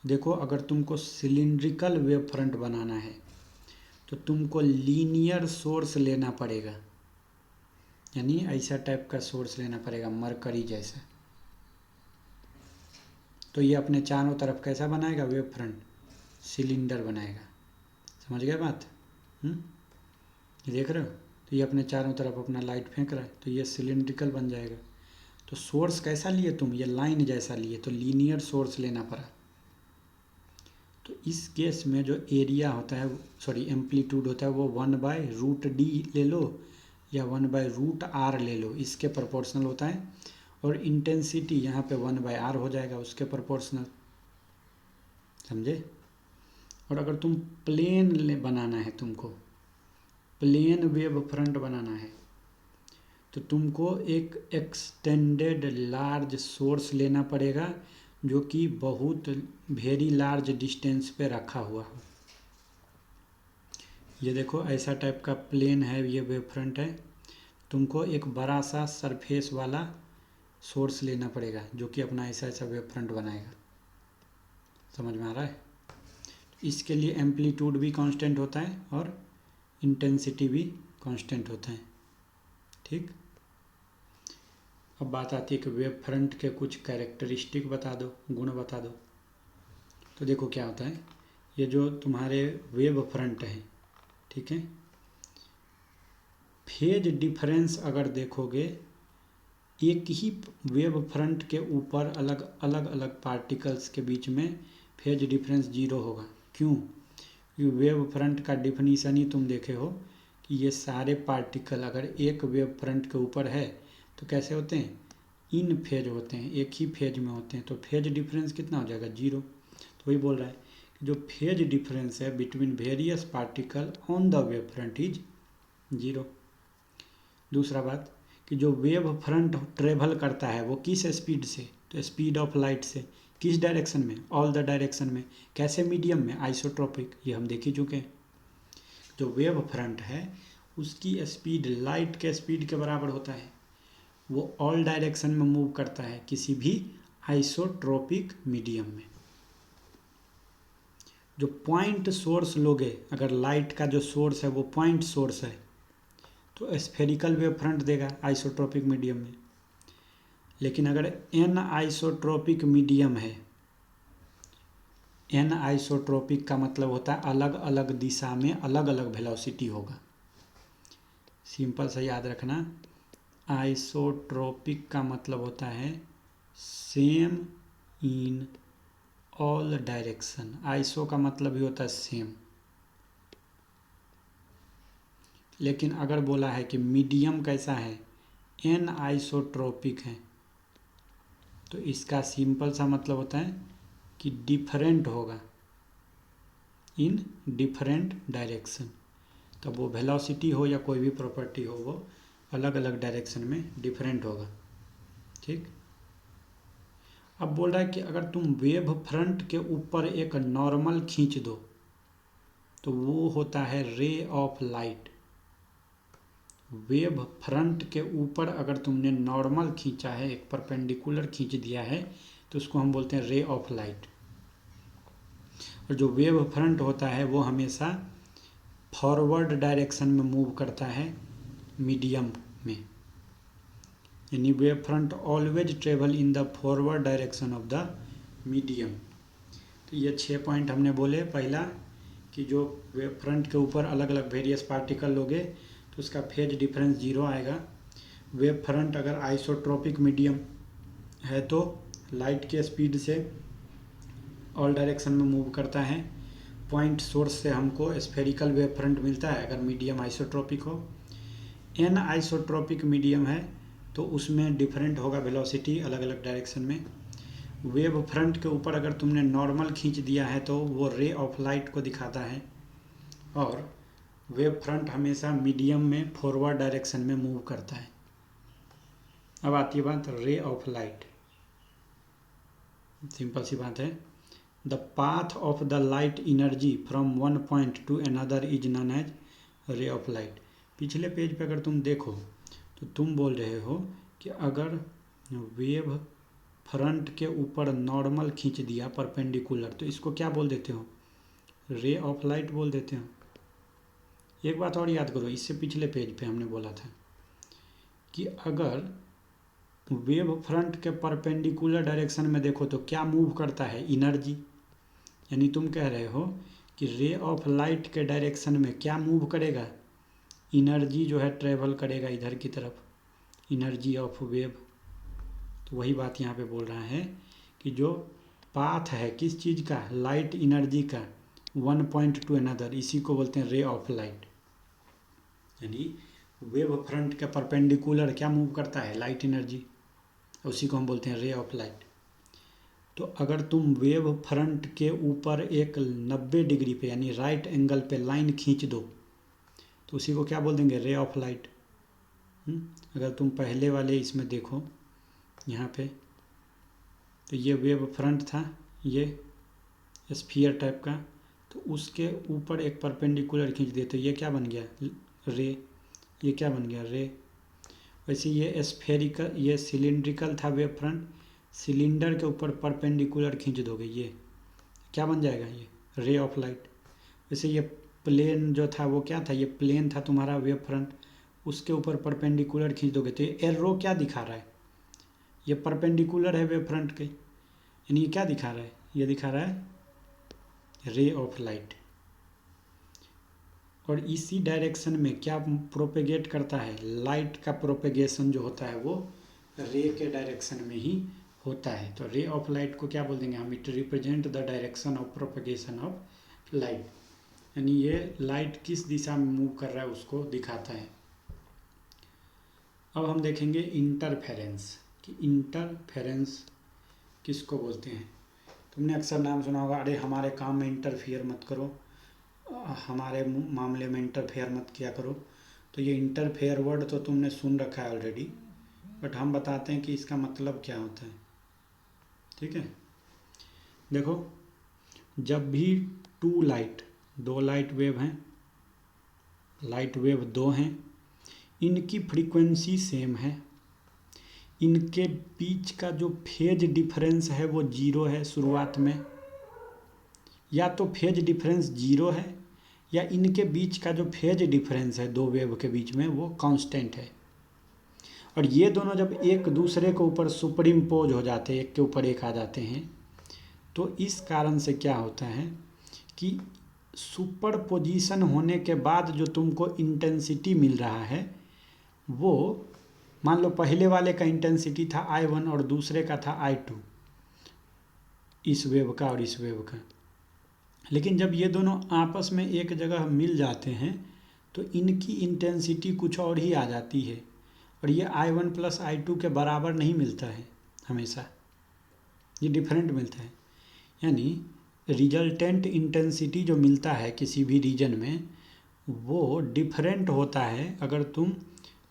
देखो, अगर तुमको सिलिंड्रिकल वेव फ्रंट बनाना है तो तुमको लीनियर सोर्स लेना पड़ेगा, यानी ऐसा टाइप का सोर्स लेना पड़ेगा, मरकरी जैसा। तो ये अपने चारों तरफ कैसा बनाएगा वेव फ्रंट, सिलेंडर बनाएगा। समझ गए बात? ये देख रहे हो, तो ये अपने चारों तरफ अपना लाइट फेंक रहा है, तो ये सिलिंड्रिकल बन जाएगा। तो सोर्स कैसा लिए तुम, ये लाइन जैसा लिए, तो लीनियर सोर्स लेना पड़ा। तो इस केस में जो एरिया होता है, सॉरी एम्पलीट्यूड होता है, वो 1/√d ले लो या 1/√r ले लो, इसके प्रोपोर्शनल होता है। और इंटेंसिटी यहाँ पे 1/r हो जाएगा, उसके प्रोपोर्शनल। समझे? और अगर तुम प्लेन बनाना है, तुमको प्लेन वेव फ्रंट बनाना है, तो तुमको एक एक्सटेंडेड लार्ज सोर्स लेना पड़ेगा, जो कि बहुत वेरी लार्ज डिस्टेंस पे रखा हुआ हो। ये देखो, ऐसा टाइप का प्लेन है, ये वेव फ्रंट है। तुमको एक बड़ा सा सरफेस वाला सोर्स लेना पड़ेगा, जो कि अपना ऐसा ऐसा वेव फ्रंट बनाएगा। समझ में आ रहा है? इसके लिए एम्पलीट्यूड भी कांस्टेंट होता है और इंटेंसिटी भी कांस्टेंट होता है। ठीक। अब बात आती है कि वेव फ्रंट के कुछ कैरेक्टरिस्टिक बता दो, गुण बता दो। तो देखो क्या होता है, ये जो तुम्हारे वेव फ्रंट है, ठीक है, फेज डिफरेंस अगर देखोगे, एक ही वेव फ्रंट के ऊपर अलग अलग पार्टिकल्स के बीच में फेज डिफरेंस 0 होगा। क्यों? क्योंकि वेव फ्रंट का डिफिनीशन ही तुम देखे हो कि ये सारे पार्टिकल अगर एक वेव फ्रंट के ऊपर है तो कैसे होते हैं, इन फेज होते हैं, एक ही फेज में होते हैं। तो फेज डिफरेंस कितना हो जाएगा, 0। तो वही बोल रहा है कि जो फेज डिफरेंस है between various particle on the wave front is 0। दूसरा बात कि जो वेव फ्रंट ट्रेवल करता है वो किस स्पीड से, तो स्पीड ऑफ लाइट से। किस डायरेक्शन में, ऑल द डायरेक्शन में। कैसे मीडियम में, आइसोट्रोपिक, ये हम देख ही चुके हैं। जो वेव फ्रंट है उसकी स्पीड लाइट के स्पीड के बराबर होता है, वो ऑल डायरेक्शन में मूव करता है किसी भी आइसोट्रोपिक मीडियम में। जो पॉइंट सोर्स लोगे, अगर लाइट का जो सोर्स है वो पॉइंट सोर्स है, तो स्फेरिकल वेव फ्रंट देगा आइसोट्रोपिक मीडियम में। लेकिन अगर एन आइसोट्रोपिक मीडियम है, एन आइसोट्रोपिक का मतलब होता है अलग अलग दिशा में अलग अलग वेलोसिटी होगा। सिंपल सा याद रखना, आइसोट्रोपिक का मतलब होता है same in all direction. Iso का मतलब ही होता है सेम। लेकिन अगर बोला है कि मीडियम कैसा है, एन आइसोट्रोपिक है, तो इसका सिंपल सा मतलब होता है कि डिफरेंट होगा इन डिफरेंट डायरेक्शन। तब वो वेलोसिटी हो या कोई भी प्रॉपर्टी हो, वो अलग अलग डायरेक्शन में डिफरेंट होगा। ठीक। अब बोल रहा है कि अगर तुम वेव फ्रंट के ऊपर एक नॉर्मल खींच दो तो वो होता है रे ऑफ लाइट। वेव फ्रंट के ऊपर अगर तुमने नॉर्मल खींचा है, एक परपेंडिकुलर खींच दिया है, तो उसको हम बोलते हैं रे ऑफ लाइट। और जो वेव फ्रंट होता है वो हमेशा फॉरवर्ड डायरेक्शन में मूव करता है मीडियम में, यानी wave front always travel in the forward direction of the medium. तो ये 6 पॉइंट हमने बोले। पहला कि जो वेव फ्रंट के ऊपर अलग अलग वेरियस पार्टिकल लोगे तो उसका फेज डिफरेंस 0 आएगा। वेव फ्रंट अगर आइसोट्रोपिक मीडियम है तो लाइट के स्पीड से ऑल डायरेक्शन में मूव करता है। पॉइंट सोर्स से हमको स्फेरिकल वेव फ्रंट मिलता है अगर मीडियम आइसोट्रोपिक हो। एन आइसोट्रोपिक मीडियम है तो उसमें डिफरेंट होगा वेलोसिटी अलग अलग डायरेक्शन में। वेव फ्रंट के ऊपर अगर तुमने नॉर्मल खींच दिया है तो वो रे ऑफ लाइट को दिखाता है। और वेव फ्रंट हमेशा मीडियम में फॉरवर्ड डायरेक्शन में मूव करता है। अब आती है बात रे ऑफ लाइट। सिंपल सी बात है, the path of the light energy from one point to another is known as ray of light. पिछले पेज पे अगर तुम देखो तो तुम बोल रहे हो कि अगर वेव फ्रंट के ऊपर नॉर्मल खींच दिया परपेंडिकुलर, तो इसको क्या बोल देते हो? रे ऑफ लाइट बोल देते हो। एक बात और याद करो, इससे पिछले पेज पे हमने बोला था कि अगर वेव फ्रंट के परपेंडिकुलर डायरेक्शन में देखो तो क्या मूव करता है? एनर्जी। यानी तुम कह रहे हो कि रे ऑफ लाइट के डायरेक्शन में क्या मूव करेगा? एनर्जी जो है ट्रेवल करेगा इधर की तरफ, एनर्जी ऑफ वेव। तो वही बात यहाँ पे बोल रहा है कि जो पाथ है किस चीज़ का? लाइट एनर्जी का, वन पॉइंट टू अनदर, इसी को बोलते हैं रे ऑफ लाइट। यानी वेव फ्रंट के परपेंडिकुलर क्या मूव करता है? लाइट एनर्जी, उसी को हम बोलते हैं रे ऑफ लाइट। तो अगर तुम वेव फ्रंट के ऊपर एक 90 डिग्री पे यानी राइट एंगल पे लाइन खींच दो तो उसी को क्या बोल देंगे? रे ऑफ लाइट। अगर तुम पहले वाले इसमें देखो यहाँ पे, तो ये वेव फ्रंट था, ये स्फीयर टाइप का, तो उसके ऊपर एक परपेंडिकुलर खींच दिए तो ये क्या बन गया? रे। ये क्या बन गया? रे। वैसे ये स्फेरिकल, ये सिलिंड्रिकल था वेव फ्रंट, सिलेंडर के ऊपर परपेंडिकुलर खींच दोगे ये क्या बन जाएगा? ये रे ऑफ लाइट। वैसे ये प्लेन जो था वो क्या था? ये प्लेन था तुम्हारा वेव फ्रंट, उसके ऊपर परपेंडिकुलर खींच दोगे तो ये एरो क्या दिखा रहा है? ये परपेंडिकुलर है वेव फ्रंट के, यानी ये क्या दिखा रहा है? ये दिखा रहा है रे ऑफ लाइट। और इसी डायरेक्शन में क्या प्रोपेगेट करता है? लाइट का प्रोपेगेशन जो होता है वो रे के डायरेक्शन में ही होता है। तो रे ऑफ लाइट को क्या बोल देंगे हम? It represent the direction of propagation of light, यानी ये लाइट किस दिशा में मूव कर रहा है उसको दिखाता है। अब हम देखेंगे इंटरफेरेंस, कि इंटरफेरेंस किसको बोलते हैं। तुमने अक्सर नाम सुना होगा, अरे हमारे काम में इंटरफियर मत करो, हमारे मामले में इंटरफेयर मत किया करो। तो ये इंटरफेयर वर्ड तो तुमने सुन रखा है ऑलरेडी, बट हम बताते हैं कि इसका मतलब क्या होता है। ठीक है, देखो जब भी टू लाइट, दो लाइट वेव हैं, लाइट वेव दो हैं, इनकी फ्रीक्वेंसी सेम है, इनके बीच का जो फेज डिफरेंस है वो जीरो है शुरुआत में, या तो फेज डिफरेंस जीरो है या इनके बीच का जो फेज डिफरेंस है दो वेव के बीच में वो कांस्टेंट है। और ये दोनों जब एक दूसरे के ऊपर सुपर इम्पोज हो जाते हैं, एक के ऊपर एक आ जाते हैं, तो इस कारण से क्या होता है कि सुपर पोजीशन होने के बाद जो तुमको इंटेंसिटी मिल रहा है वो, मान लो पहले वाले का इंटेंसिटी था I1 और दूसरे का था I2, इस वेव का और इस वेव का, लेकिन जब ये दोनों आपस में एक जगह मिल जाते हैं तो इनकी इंटेंसिटी कुछ और ही आ जाती है, और ये I1 प्लस I2 के बराबर नहीं मिलता है हमेशा, ये डिफरेंट मिलता है। यानी रिजल्टेंट इंटेंसिटी जो मिलता है किसी भी रीजन में वो डिफरेंट होता है। अगर तुम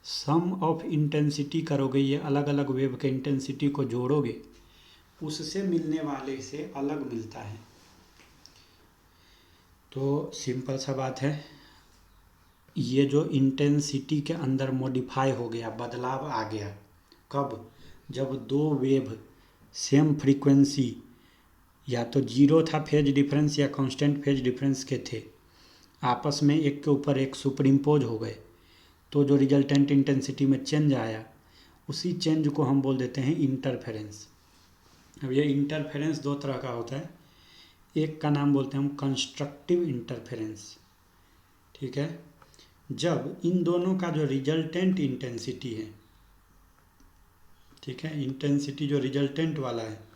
सम ऑफ इंटेंसिटी करोगे, ये अलग अलग वेव के इंटेंसिटी को जोड़ोगे, उससे मिलने वाले से अलग मिलता है। तो सिंपल सा बात है, ये जो इंटेंसिटी के अंदर मॉडिफाई हो गया, बदलाव आ गया, कब? जब दो वेव सेम फ्रीक्वेंसी, या तो जीरो था फेज डिफरेंस या कांस्टेंट फेज डिफरेंस के थे, आपस में एक के ऊपर एक सुपर इम्पोज हो गए, तो जो रिजल्टेंट इंटेंसिटी में चेंज आया उसी चेंज को हम बोल देते हैं इंटरफेरेंस। अब ये इंटरफेरेंस दो तरह का होता है, एक का नाम बोलते हैं हम कंस्ट्रक्टिव इंटरफेरेंस। ठीक है, जब इन दोनों का जो रिजल्टेंट इंटेंसिटी है, ठीक है, इंटेंसिटी जो रिजल्टेंट वाला है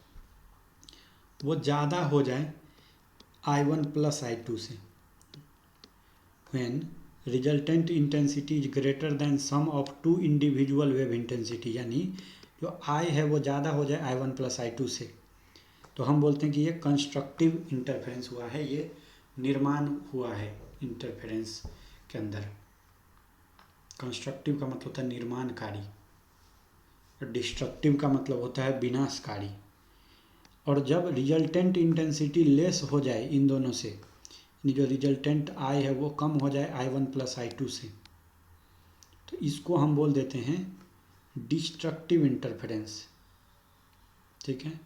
वो ज़्यादा हो जाए I1 प्लस I2 से, when resultant intensity is greater than sum of two individual wave intensity, यानी जो I है वो ज़्यादा हो जाए I1 प्लस I2 से, तो हम बोलते हैं कि ये कंस्ट्रक्टिव इंटरफेरेंस हुआ है, ये निर्माण हुआ है इंटरफेरेंस के अंदर। कंस्ट्रक्टिव का मतलब होता है निर्माणकारी, और डिस्ट्रक्टिव का मतलब होता है विनाशकारी। और जब रिजल्टेंट इंटेंसिटी लेस हो जाए इन दोनों से, यानी जो रिजल्टेंट I है वो कम हो जाए I1 प्लस I2 से, तो इसको हम बोल देते हैं डिस्ट्रक्टिव इंटरफेरेंस। ठीक है।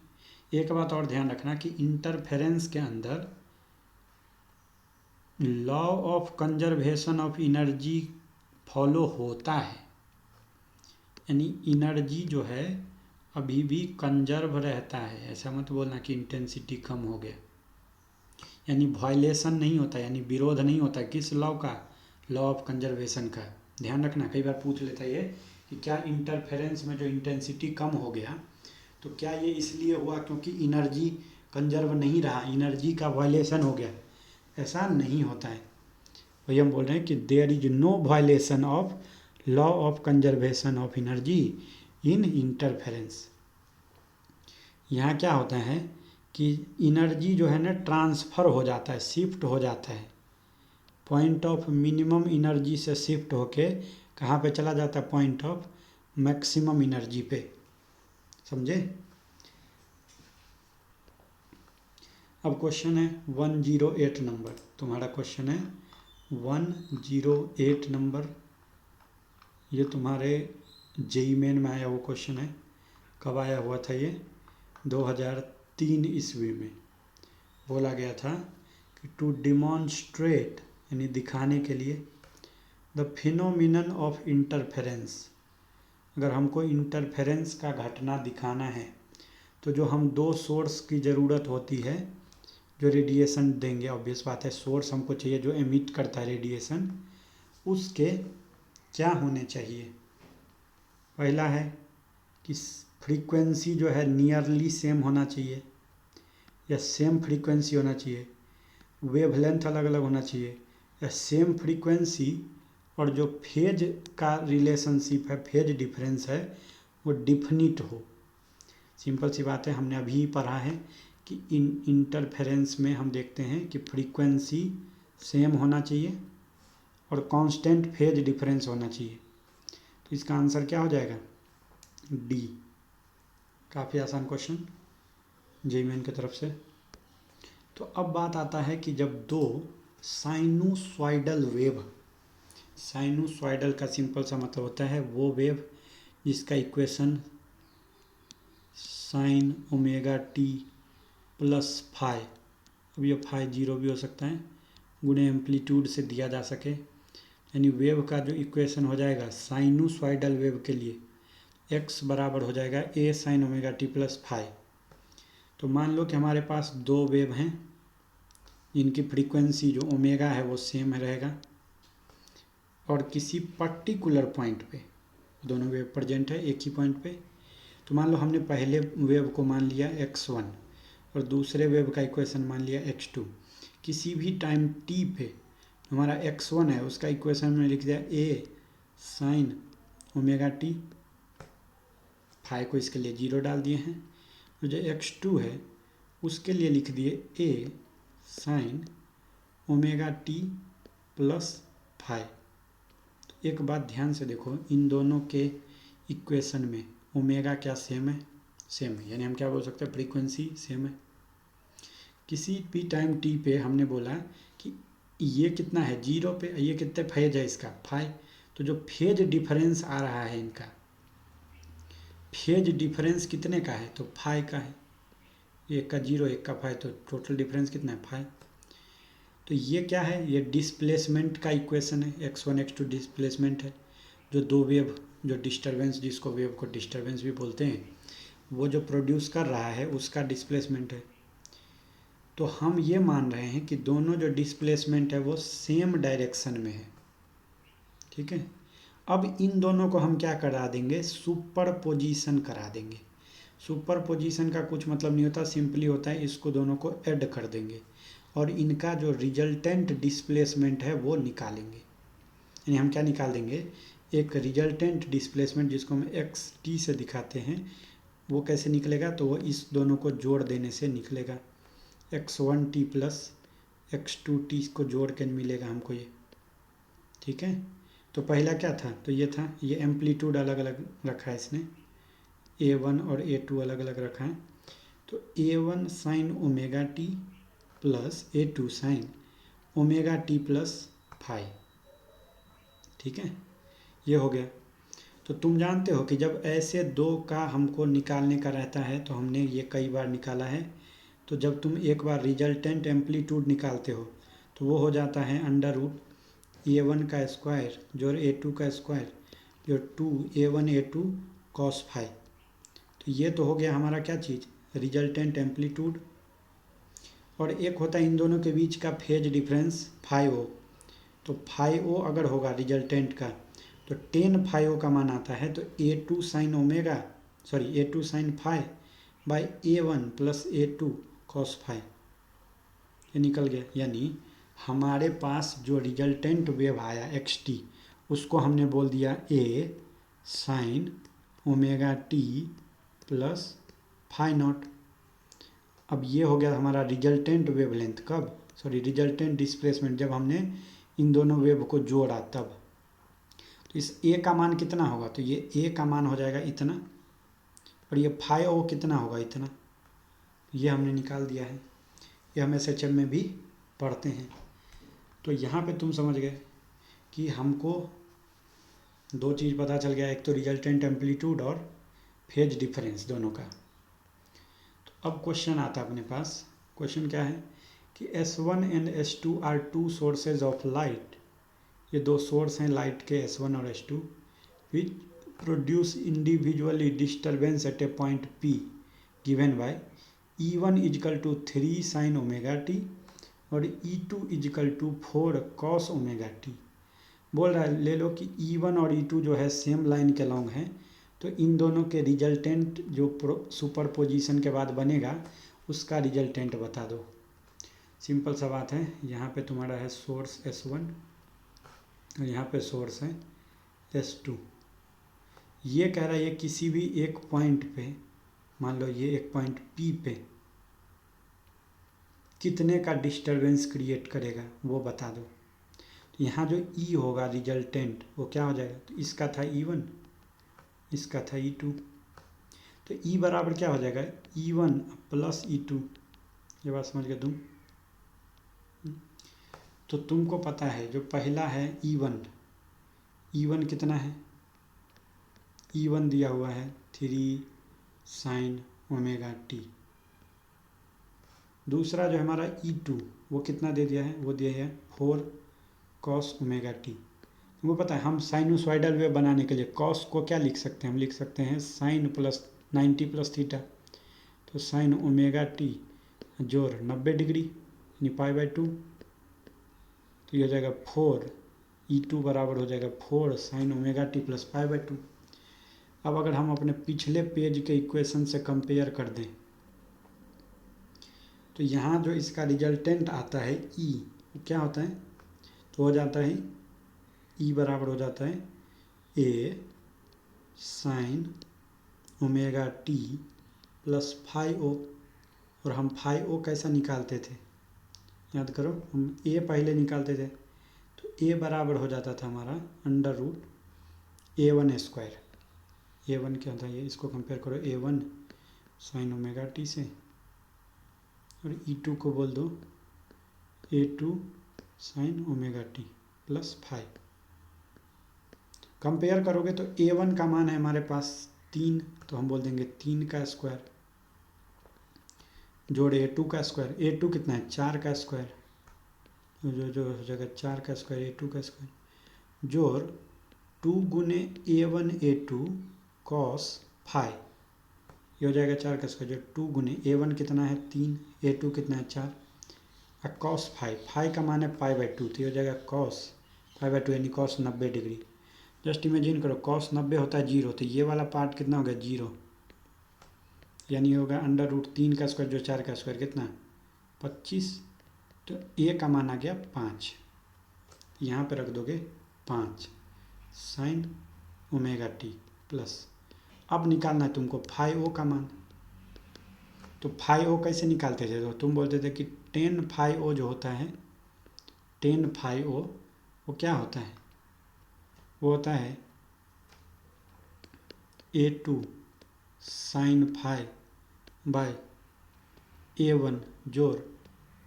एक बात और ध्यान रखना कि इंटरफेरेंस के अंदर law of conservation of energy follow होता है, यानी एनर्जी जो है अभी भी कंजर्व रहता है। ऐसा मत बोलना कि इंटेंसिटी कम हो गया, यानी वायलेशन नहीं होता, यानी विरोध नहीं होता। किस लॉ का? लॉ ऑफ कंजर्वेशन का। ध्यान रखना, कई बार पूछ लेता है ये कि क्या इंटरफेरेंस में जो इंटेंसिटी कम हो गया तो क्या ये इसलिए हुआ क्योंकि एनर्जी कंजर्व नहीं रहा, एनर्जी का वायलेशन हो गया? ऐसा नहीं होता है। वही हम बोल रहे हैं कि there is no violation of law of conservation of energy in interference. यहाँ क्या होता है कि एनर्जी जो है ना ट्रांसफ़र हो जाता है, शिफ्ट हो जाता है, पॉइंट ऑफ मिनिमम एनर्जी से शिफ्ट होके कहाँ पे चला जाता है? पॉइंट ऑफ मैक्सिमम एनर्जी पे। समझे? अब क्वेश्चन है 108 नंबर, तुम्हारा क्वेश्चन है 108 नंबर। ये तुम्हारे जेई मेन में आया वो क्वेश्चन है। कब आया हुआ था ये? 2003 ईस्वी में। बोला गया था कि टू डिमॉन्स्ट्रेट, यानी दिखाने के लिए, द फिनोमिनन ऑफ इंटरफेरेंस। अगर हमको इंटरफेरेंस का घटना दिखाना है तो जो हम दो सोर्स की ज़रूरत होती है जो रेडिएशन देंगे, ऑब्वियस बात है सोर्स हमको चाहिए जो एमिट करता है रेडिएशन, उसके क्या होने चाहिए? पहला है कि फ्रीक्वेंसी जो है नियरली सेम होना चाहिए या सेम फ्रीक्वेंसी होना चाहिए, वेवलेंथ अलग अलग होना चाहिए, या सेम फ्रीक्वेंसी और जो फेज का रिलेशनशिप है, फेज डिफरेंस है, वो डिफिनिट हो। सिंपल सी बात है, हमने अभी पढ़ा है कि इंटरफेरेंस में हम देखते हैं कि फ्रीक्वेंसी सेम होना चाहिए और कांस्टेंट फेज डिफरेंस होना चाहिए। तो इसका आंसर क्या हो जाएगा? डी। काफ़ी आसान क्वेश्चन जेईई मेन की तरफ से। तो अब बात आता है कि जब दो साइनूसॉइडल वेव, साइनूसॉइडल का सिंपल सा मतलब होता है वो वेव जिसका equation sine omega t plus phi, अब ये फाई जीरो भी हो सकता है, गुणे एम्पलीट्यूड से दिया जा सके, यानी वेव का जो इक्वेशन हो जाएगा साइनूसॉइडल वेव के लिए x बराबर हो जाएगा a sine omega t plus phi. तो मान लो कि हमारे पास दो वेव हैं जिनकी फ्रीक्वेंसी जो ओमेगा है वो सेम रहेगा और किसी पर्टिकुलर पॉइंट पे दोनों वेव प्रेजेंट है एक ही पॉइंट पे। तो मान लो हमने पहले वेव को मान लिया x1 और दूसरे वेव का इक्वेशन मान लिया x2। किसी भी टाइम t पे हमारा x1 है उसका इक्वेशन में लिख दिया a sine omega t, phi को इसके लिए 0 डाल दिए हैं। तो जो x2 है उसके लिए लिख दिए a sine omega t plus phi. तो एक बात ध्यान से देखो, इन दोनों के इक्वेशन में ओमेगा क्या सेम है? सेम है, यानी हम क्या बोल सकते हैं? फ्रीक्वेंसी सेम है। किसी भी टाइम टी पे हमने बोला कि ये कितना है 0 पे, ये कितने फेज है इसका फाई। तो जो फेज डिफरेंस आ रहा है इनका, फेज डिफरेंस कितने का है? तो फाई का है। एक का 0 एक का फाई, तो टोटल डिफरेंस कितना है? फाई। तो ये क्या है? ये डिस्प्लेसमेंट का इक्वेशन है, x1 x2 डिस्प्लेसमेंट है। जो दो वेव जो डिस्टर्बेंस, जिसको वेव को डिस्टर्बेंस भी बोलते हैं, वो जो प्रोड्यूस कर रहा है उसका डिस्प्लेसमेंट है। तो हम ये मान रहे हैं कि दोनों जो डिस्प्लेसमेंट है वो सेम डायरेक्शन में है। ठीक है। अब इन दोनों को हम क्या करा देंगे? सुपर पोजिशन करा देंगे। सुपर पोजिशन का कुछ मतलब नहीं होता, सिंपली होता है इसको दोनों को ऐड कर देंगे और इनका जो रिजल्टेंट डिस्प्लेसमेंट है वो निकालेंगे। यानी हम क्या निकाल देंगे? एक रिजल्टेंट डिस्प्लेसमेंट जिसको हम एक्स टी से दिखाते हैं, वो कैसे निकलेगा? तो वो इस दोनों को जोड़ देने से निकलेगा। x1 T plus x2 T को जोड़ के मिलेगा हमको ये। ठीक है। तो पहला क्या था? तो ये था, ये एम्पलीट्यूड अलग अलग रखा है इसने, a1 और a2 अलग अलग रखा है। तो a1 sine omega t plus a2 sine omega t plus phi. ठीक है, ये हो गया। तो तुम जानते हो कि जब ऐसे दो का हमको निकालने का रहता है तो हमने ये कई बार निकाला है। तो जब तुम एक बार रिजल्टेंट एम्पलीट्यूड निकालते हो तो वो हो जाता है √A1 का स्क्वायर जोड़ A2 का स्क्वायर जो 2A1A2 cos फाई। तो ये तो हो गया हमारा क्या चीज़, रिजल्टेंट एम्पलीट्यूड। और एक होता है इन दोनों के बीच का फेज डिफरेंस φ0। तो φ0 अगर होगा रिजल्टेंट का तो tan φ0 का मान आता है तो A2 sine omega A2 sine phi by A1 plus A2 cos phi. ये निकल गया, यानी हमारे पास जो रिजल्टेंट वेव आया xt उसको हमने बोल दिया A sine omega t plus φ0। अब ये हो गया हमारा रिजल्टेंट वेवलेंथ, रिजल्टेंट डिस्प्लेसमेंट जब हमने इन दोनों वेव को जोड़ा तब। तो इस ए का मान कितना होगा, तो ये ए का मान हो जाएगा इतना और ये φ0 कितना होगा इतना। ये हमने निकाल दिया है, ये हम SHM में भी पढ़ते हैं। तो यहाँ पे तुम समझ गए कि हमको दो चीज़ पता चल गया, एक तो रिजल्टेंट एम्पलीट्यूड और फेज डिफरेंस दोनों का। तो अब क्वेश्चन आता है अपने पास। क्वेश्चन क्या है कि S1 and S2 are two sources of light. ये दो सोर्स हैं लाइट के S1 और S2 which produce individually disturbance at a point P given by E1 is equal to 3 sine omega t और E2 is equal to 4 cos omega t. बोल रहा है ले लो कि E1 और E2 जो है सेम लाइन के लॉन्ग हैं, तो इन दोनों के रिजल्टेंट जो सुपरपोजिशन के बाद बनेगा उसका रिजल्टेंट बता दो। सिंपल सा बात है, यहाँ पे तुम्हारा है सोर्स S1 और यहाँ पे सोर्स है S2। ये कह रहा है ये किसी भी एक पॉइंट पे, मान लो ये एक पॉइंट P पे कितने का डिस्टरबेंस क्रिएट करेगा वो बता दो। तो यहाँ जो E होगा रिजल्टेंट वो क्या हो जाएगा, तो इसका था E1 इसका था E2। तो E बराबर क्या हो जाएगा E1 प्लस E2। ये बात समझ गए तुम। तो तुमको पता है जो पहला है E1 कितना है, E1 दिया हुआ है 3 साइन ओमेगा टी। दूसरा जो हमारा E2 वो कितना दे दिया है, वो दिया है 4 कॉस ओमेगा टी। तुमको पता है हम साइनोसॉइडल वेव बनाने के लिए कॉस को क्या लिख सकते हैं, हम लिख सकते हैं साइन प्लस 90 प्लस थीटा। तो साइन ओमेगा टी जोड़ 90 डिग्री यानी π/2। तो ये हो जाएगा 4 E2 बराबर हो जाएगा 4 साइन ओमेगा टी प्लस π/2। अब अगर हम अपने पिछले पेज के इक्वेशन से कंपेयर कर दें तो यहाँ जो इसका रिजल्टेंट आता है E वो क्या होता है, तो हो जाता है E बराबर हो जाता है A sine omega t plus φ0। और हम φ0 कैसा निकालते थे, याद करो, हम A पहले निकालते थे। तो A बराबर हो जाता था हमारा √A1 स्क्वायर। A1 क्या होता है, ये इसको कंपेयर करो A1 साइन ओमेगा टी से और E2 को बोल दो A2 sine omega t plus phi. Compare करोगे तो A1 का मान है हमारे पास 3, तो हम बोल देंगे 3 का स्क्वायर जोड़ A2 का स्क्वायर। A2 कितना है 4 का स्क्वायर, जो हो जाएगा 4 का स्क्वायर A2 का स्क्वायर जोड़ 2 गुने A1 A2 कॉस फाई। ये हो जाएगा 4 का स्क्वायर जो 2 गुने A1 कितना है 3 A2 कितना है 4 और कॉस फाई का मान है π/2। तो ये हो जाएगा कॉस π/2 यानी कॉस 90 डिग्री। जस्ट इमेजिन करो कॉस 90 होता है 0, तो ये वाला पार्ट कितना हो गया 0, यानी होगा √3 का स्क्वायर जो 4 का स्क्वायर कितना 25। तो ए का मान आ गया 5, यहाँ पे रख दोगे 5 साइन ओमेगा टी प्लस। अब निकालना है तुमको φ0 का मान। तो φ0 कैसे निकालते थे, तो तुम बोलते थे कि tan φ0 जो होता है tan φ0 वो क्या होता है, वो होता है A2 sine phi bye A1 जोड़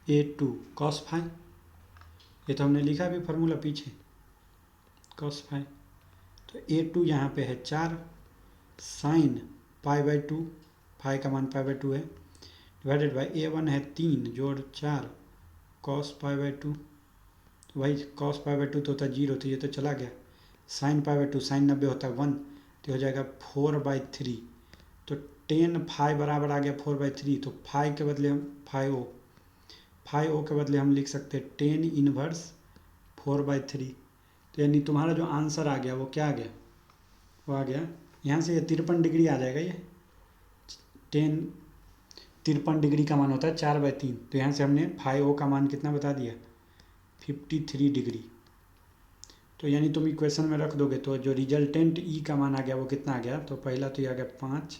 A2 कॉस फाई। ये तो हमने लिखा भी फार्मूला पीछे कॉस फाई। तो A2 यहाँ पे है 4 साइन π/2, फाई का मान π/2 है, डिवाइडेड बाई A1 है 3 जोड़ 4 कॉस π/2, तो भाई कॉस π/2 तो होता है 0, तो ये तो चला गया। साइन π/2, साइन 90 होता है 1, तो हो जाएगा 4/3। तो टेन फाई बराबर आ गया 4/3, तो फाई के बदले हम फाई ओ के बदले हम लिख सकते हैं टेन इनवर्स 4/3। तो यानी तुम्हारा जो आंसर आ गया वो क्या आ गया, वो आ गया यहाँ से ये 53 डिग्री आ जाएगा। ये 53 डिग्री का मान होता है 4/3, तो यहाँ से हमने फाई ओ का मान कितना बता दिया, 53 डिग्री। तो यानी तुम इक्वेशन में रख दोगे तो जो रिजल्टेंट ई का मान आ गया वो कितना आ गया, तो पहला तो ये आ गया 5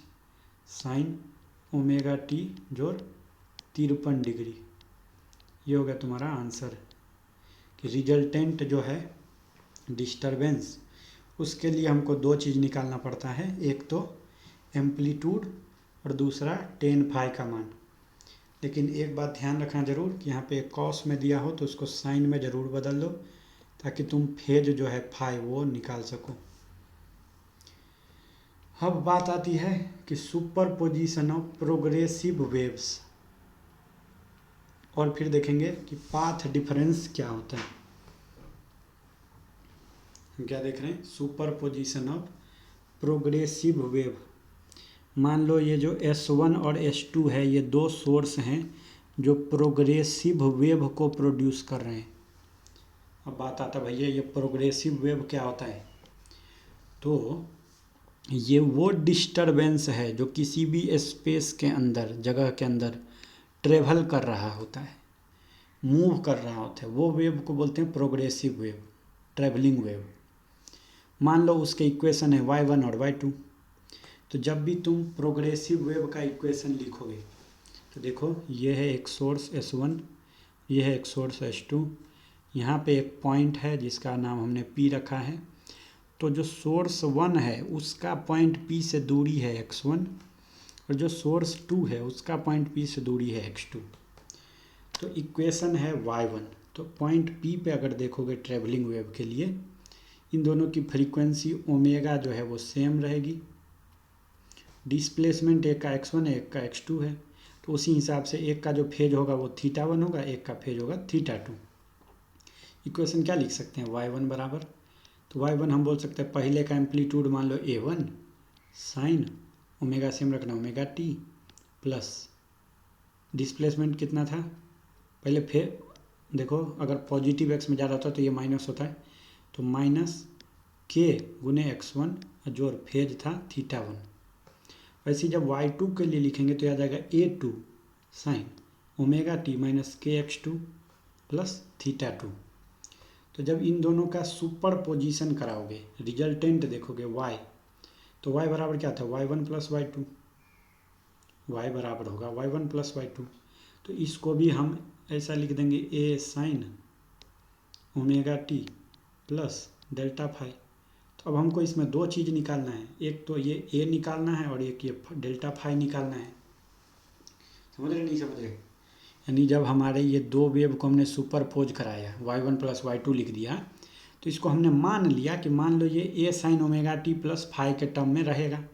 साइन ओमेगा टी जोड़ 53 डिग्री। ये हो गया तुम्हारा आंसर कि रिजल्टेंट जो है डिस्टरबेंस, उसके लिए हमको दो चीज़ निकालना पड़ता है, एक तो एम्पलीट्यूड और दूसरा टेन फाई का मान। लेकिन एक बात ध्यान रखना ज़रूर कि यहाँ पे कॉस में दिया हो तो उसको साइन में ज़रूर बदल दो ताकि तुम फेज जो है फाई वो निकाल सको। अब बात आती है कि super position of progressive waves, और फिर देखेंगे कि पाथ डिफरेंस क्या होता है। हम क्या देख रहे हैं, super position of progressive wave. मान लो ये जो S1 और S2 है, ये दो सोर्स हैं जो प्रोग्रेसिव वेव को प्रोड्यूस कर रहे हैं। अब बात आता है भैया ये प्रोग्रेसिव वेव क्या होता है, तो ये वो डिस्टरबेंस है जो किसी भी स्पेस के अंदर, जगह के अंदर ट्रेवल कर रहा होता है, मूव कर रहा होता है, वो वेव को बोलते हैं प्रोग्रेसिव वेव, ट्रैवलिंग वेव। मान लो उसके इक्वेशन है y1 और y2, तो जब भी तुम प्रोग्रेसिव वेव का इक्वेशन लिखोगे तो देखो ये है एक सोर्स S1, ये है एक सोर्स S2, यहाँ पे एक पॉइंट है जिसका नाम हमने P रखा है। तो जो सोर्स 1 है उसका पॉइंट P से दूरी है x1, और जो सोर्स 2 है उसका पॉइंट P से दूरी है x2। तो इक्वेशन है y1, तो पॉइंट P पे अगर देखोगे ट्रैवलिंग वेव के लिए, इन दोनों की फ्रीक्वेंसी ओमेगा जो है वो सेम रहेगी, डिस्प्लेसमेंट एक का x1 है एक का x2 है, तो उसी हिसाब से एक का जो फेज होगा वो θ1 होगा, एक का फेज होगा θ2। इक्वेशन क्या लिख सकते हैं, y1 बराबर, तो y1 हम बोल सकते हैं पहले का एम्पलीट्यूड मान लो A1 साइन ओमेगा सेम रखना ओमेगा टी प्लस डिस्प्लेसमेंट कितना था, पहले फिर देखो अगर पॉजिटिव x में जा रहा होता तो ये माइनस होता है, तो माइनस k गुने x1 जोड़ फेज था θ1। वैसे जब y2 के लिए लिखेंगे तो याद आएगा A2 sine omega t minus kx2 plus θ2। तो जब इन दोनों का सुपर पोजिशन कराओगे, रिजल्टेंट देखोगे y, तो y बराबर क्या था, y1 प्लस y2, y बराबर होगा y1 प्लस y2। तो इसको भी हम ऐसा लिख देंगे a sine omega t plus delta phi. तो अब हमको इसमें दो चीज़ निकालना है, एक तो ये a निकालना है और एक ये डेल्टा फाई निकालना है। समझ रहे नहीं समझ रहे, यानी जब हमारे ये दो वेव को हमने सुपरपोज कराया, y1 प्लस y2 लिख दिया, तो इसको हमने मान लिया कि मान लो ये a sine omega t plus phi के टर्म में रहेगा।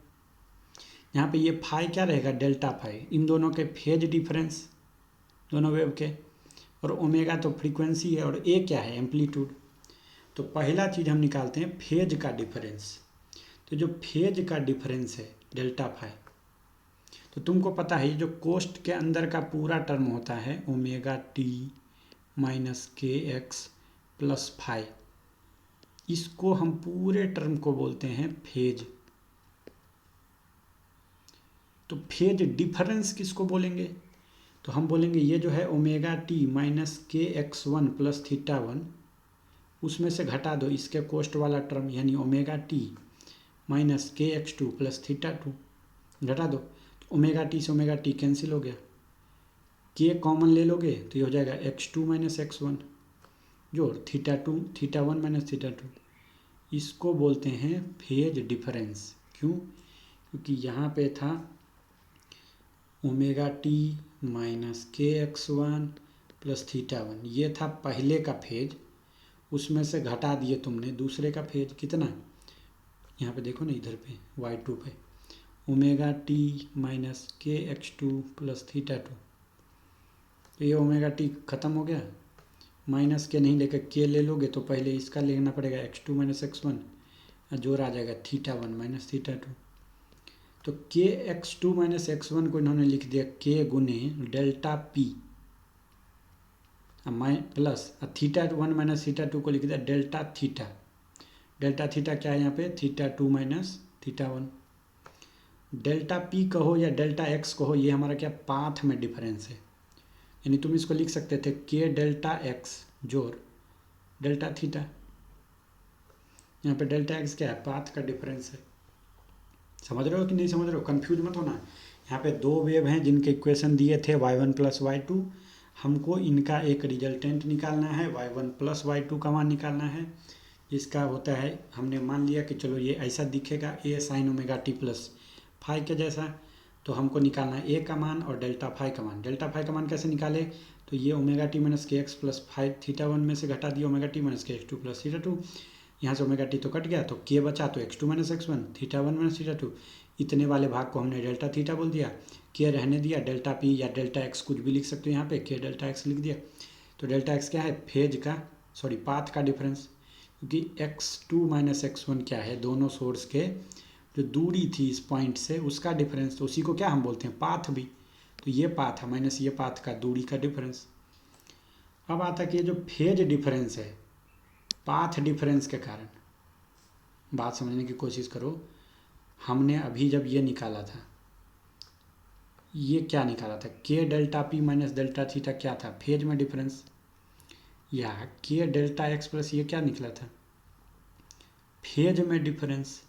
यहाँ पे ये फाई क्या रहेगा, डेल्टा फाई, इन दोनों के फेज डिफरेंस दोनों वेव के, और ओमेगा तो फ्रीक्वेंसी है और a क्या है, एम्पलीट्यूड। तो पहला चीज़ हम निकालते हैं फेज का डिफरेंस। तो जो फेज का डिफरेंस है डेल्टा फाई, तो तुमको पता है ये जो कोस्ट के अंदर का पूरा टर्म होता है ओमेगा टी माइनस के एक्स प्लस फाई, इसको हम पूरे टर्म को बोलते हैं फेज। तो फेज डिफरेंस किसको बोलेंगे, तो हम बोलेंगे ये जो है ओमेगा टी माइनस के x1 प्लस θ1, उसमें से घटा दो इसके कोस्ट वाला टर्म यानी ओमेगा टी माइनस के x2 प्लस θ2, घटा दो, तो ओमेगा टी से ओमेगा टी कैंसिल हो गया, के कॉमन ले लोगे तो ये हो जाएगा x2 माइनस x1 जोड़ θ1 माइनस θ2। इसको बोलते हैं फेज डिफरेंस। क्यों, क्योंकि यहाँ पे था ओमेगा टी माइनस के x1 प्लस θ1, ये था पहले का फेज, उसमें से घटा दिए तुमने दूसरे का फेज, कितना यहाँ पे देखो ना, इधर पे y2 पे ओमेगा टी माइनस के x two plus theta two. तो ये ओमेगा टी ख़त्म हो गया, माइनस के नहीं लेकर के ले लोगे तो पहले इसका लेना पड़ेगा x2 माइनस x1, जोर आ जाएगा थीटा 1 माइनस थीटा 2। तो के x2 माइनस x1 को इन्होंने लिख दिया के गुने delta P plus theta 1 minus theta 2 को लिख दिया डेल्टा थीटा। डेल्टा थीटा क्या है यहाँ पे, theta 2 minus theta 1। Delta P कहो या डेल्टा एक्स कहो, ये हमारा क्या पाथ में डिफरेंस है। यानी तुम इसको लिख सकते थे के डेल्टा एक्स जोर डेल्टा थीटा। यहाँ पे डेल्टा एक्स क्या है, पाथ का डिफरेंस है। समझ रहे हो कि नहीं समझ रहे हो, कंफ्यूज मत होना। यहाँ पे दो वेव हैं जिनके इक्वेशन दिए थे y1 प्लस y2। हमको इनका एक रिजल्टेंट निकालना है, y1 प्लस y2 का मान निकालना है। इसका होता है, हमने मान लिया कि चलो ये ऐसा दिखेगा A sine omega t plus phi के जैसा। तो हमको निकालना है ए का मान और डेल्टा फाई का मान। डेल्टा फाई का मान कैसे निकाले, तो ये ओमेगा टी माइनस के एक्स प्लस फाइव थीटा 1 में से घटा दिया ओमेगा टी माइनस के एक्स टू प्लस थीटा 2। यहाँ से ओमेगा टी तो कट गया, तो के बचा, तो x2 minus x1 theta 1 minus theta 2। इतने वाले भाग को हमने डेल्टा थीटा बोल दिया, के रहने दिया, डेल्टा पी या डेल्टा एक्स कुछ भी लिख सकते हो यहाँ पे, के डेल्टा एक्स लिख दिया। तो डेल्टा एक्स क्या है, फेज का पाथ का डिफरेंस। क्योंकि x2 माइनस x1 क्या है, दोनों सोर्स के जो दूरी थी इस पॉइंट से उसका डिफरेंस, तो उसी को क्या हम बोलते हैं, पाथ भी। तो ये पाथ है माइनस ये पाथ का दूरी का डिफरेंस। अब आता है कि ये जो फेज डिफरेंस है पाथ डिफरेंस के कारण, बात समझने की कोशिश करो। हमने अभी जब ये निकाला था, ये क्या निकाला था, के delta P minus delta theta क्या था, फेज में डिफरेंस। या के डेल्टा एक्स प्लस ये क्या निकला था, फेज में डिफरेंस।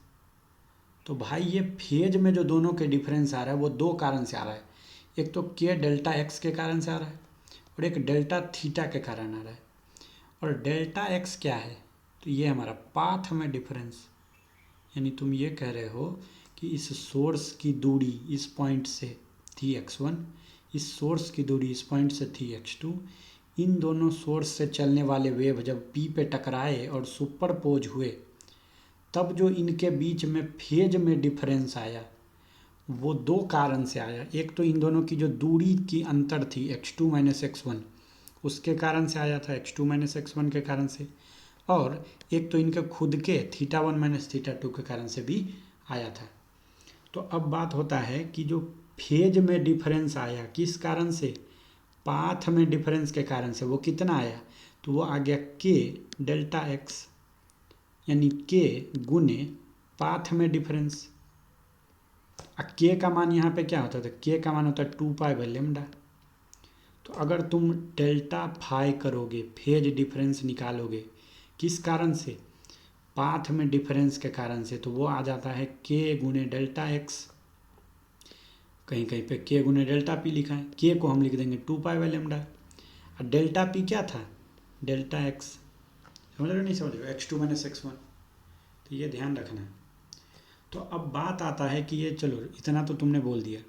तो भाई ये फेज में जो दोनों के डिफरेंस आ रहा है वो दो कारण से आ रहा है। एक तो के डेल्टा एक्स के कारण से आ रहा है और एक डेल्टा थीटा के कारण आ रहा है। और डेल्टा एक्स क्या है, तो ये हमारा पाथ में डिफरेंस। यानी तुम ये कह रहे हो कि इस सोर्स की दूरी इस पॉइंट से थी x1, इस सोर्स की दूरी इस पॉइंट से थी x2। इन दोनों सोर्स से चलने वाले वेव जब P पे टकराए और सुपरपोज हुए, तब जो इनके बीच में फेज में डिफरेंस आया वो दो कारण से आया। एक तो इन दोनों की जो दूरी की अंतर थी x2 माइनस x1, उसके कारण से आया था, x2 माइनस x1 के कारण से। और एक तो इनके खुद के थीटा 1 माइनस थीटा 2 के कारण से भी आया था। तो अब बात होता है कि जो फेज में डिफरेंस आया किस कारण से, पाथ में डिफरेंस के कारण से, वो कितना आया, तो वो आ गया के डेल्टा एक्स, यानी के गुने पाथ में डिफरेंस। के का मान यहाँ पे क्या होता था, के का मान होता है 2π/λ। तो अगर तुम डेल्टा फाई करोगे, फेज डिफरेंस निकालोगे किस कारण से, पाथ में डिफरेंस के कारण से, तो वो आ जाता है के गुने डेल्टा एक्स। कहीं कहीं पे के गुने डेल्टा पी लिखा है, के को हम लिख देंगे 2π/λ। और डेल्टा पी क्या था, डेल्टा एक्स। समझ रहे हो नहीं समझ रहे हो, x2 माइनस x1। तो ये ध्यान रखना है। तो अब बात आता है कि ये चलो इतना तो तुमने बोल दिया।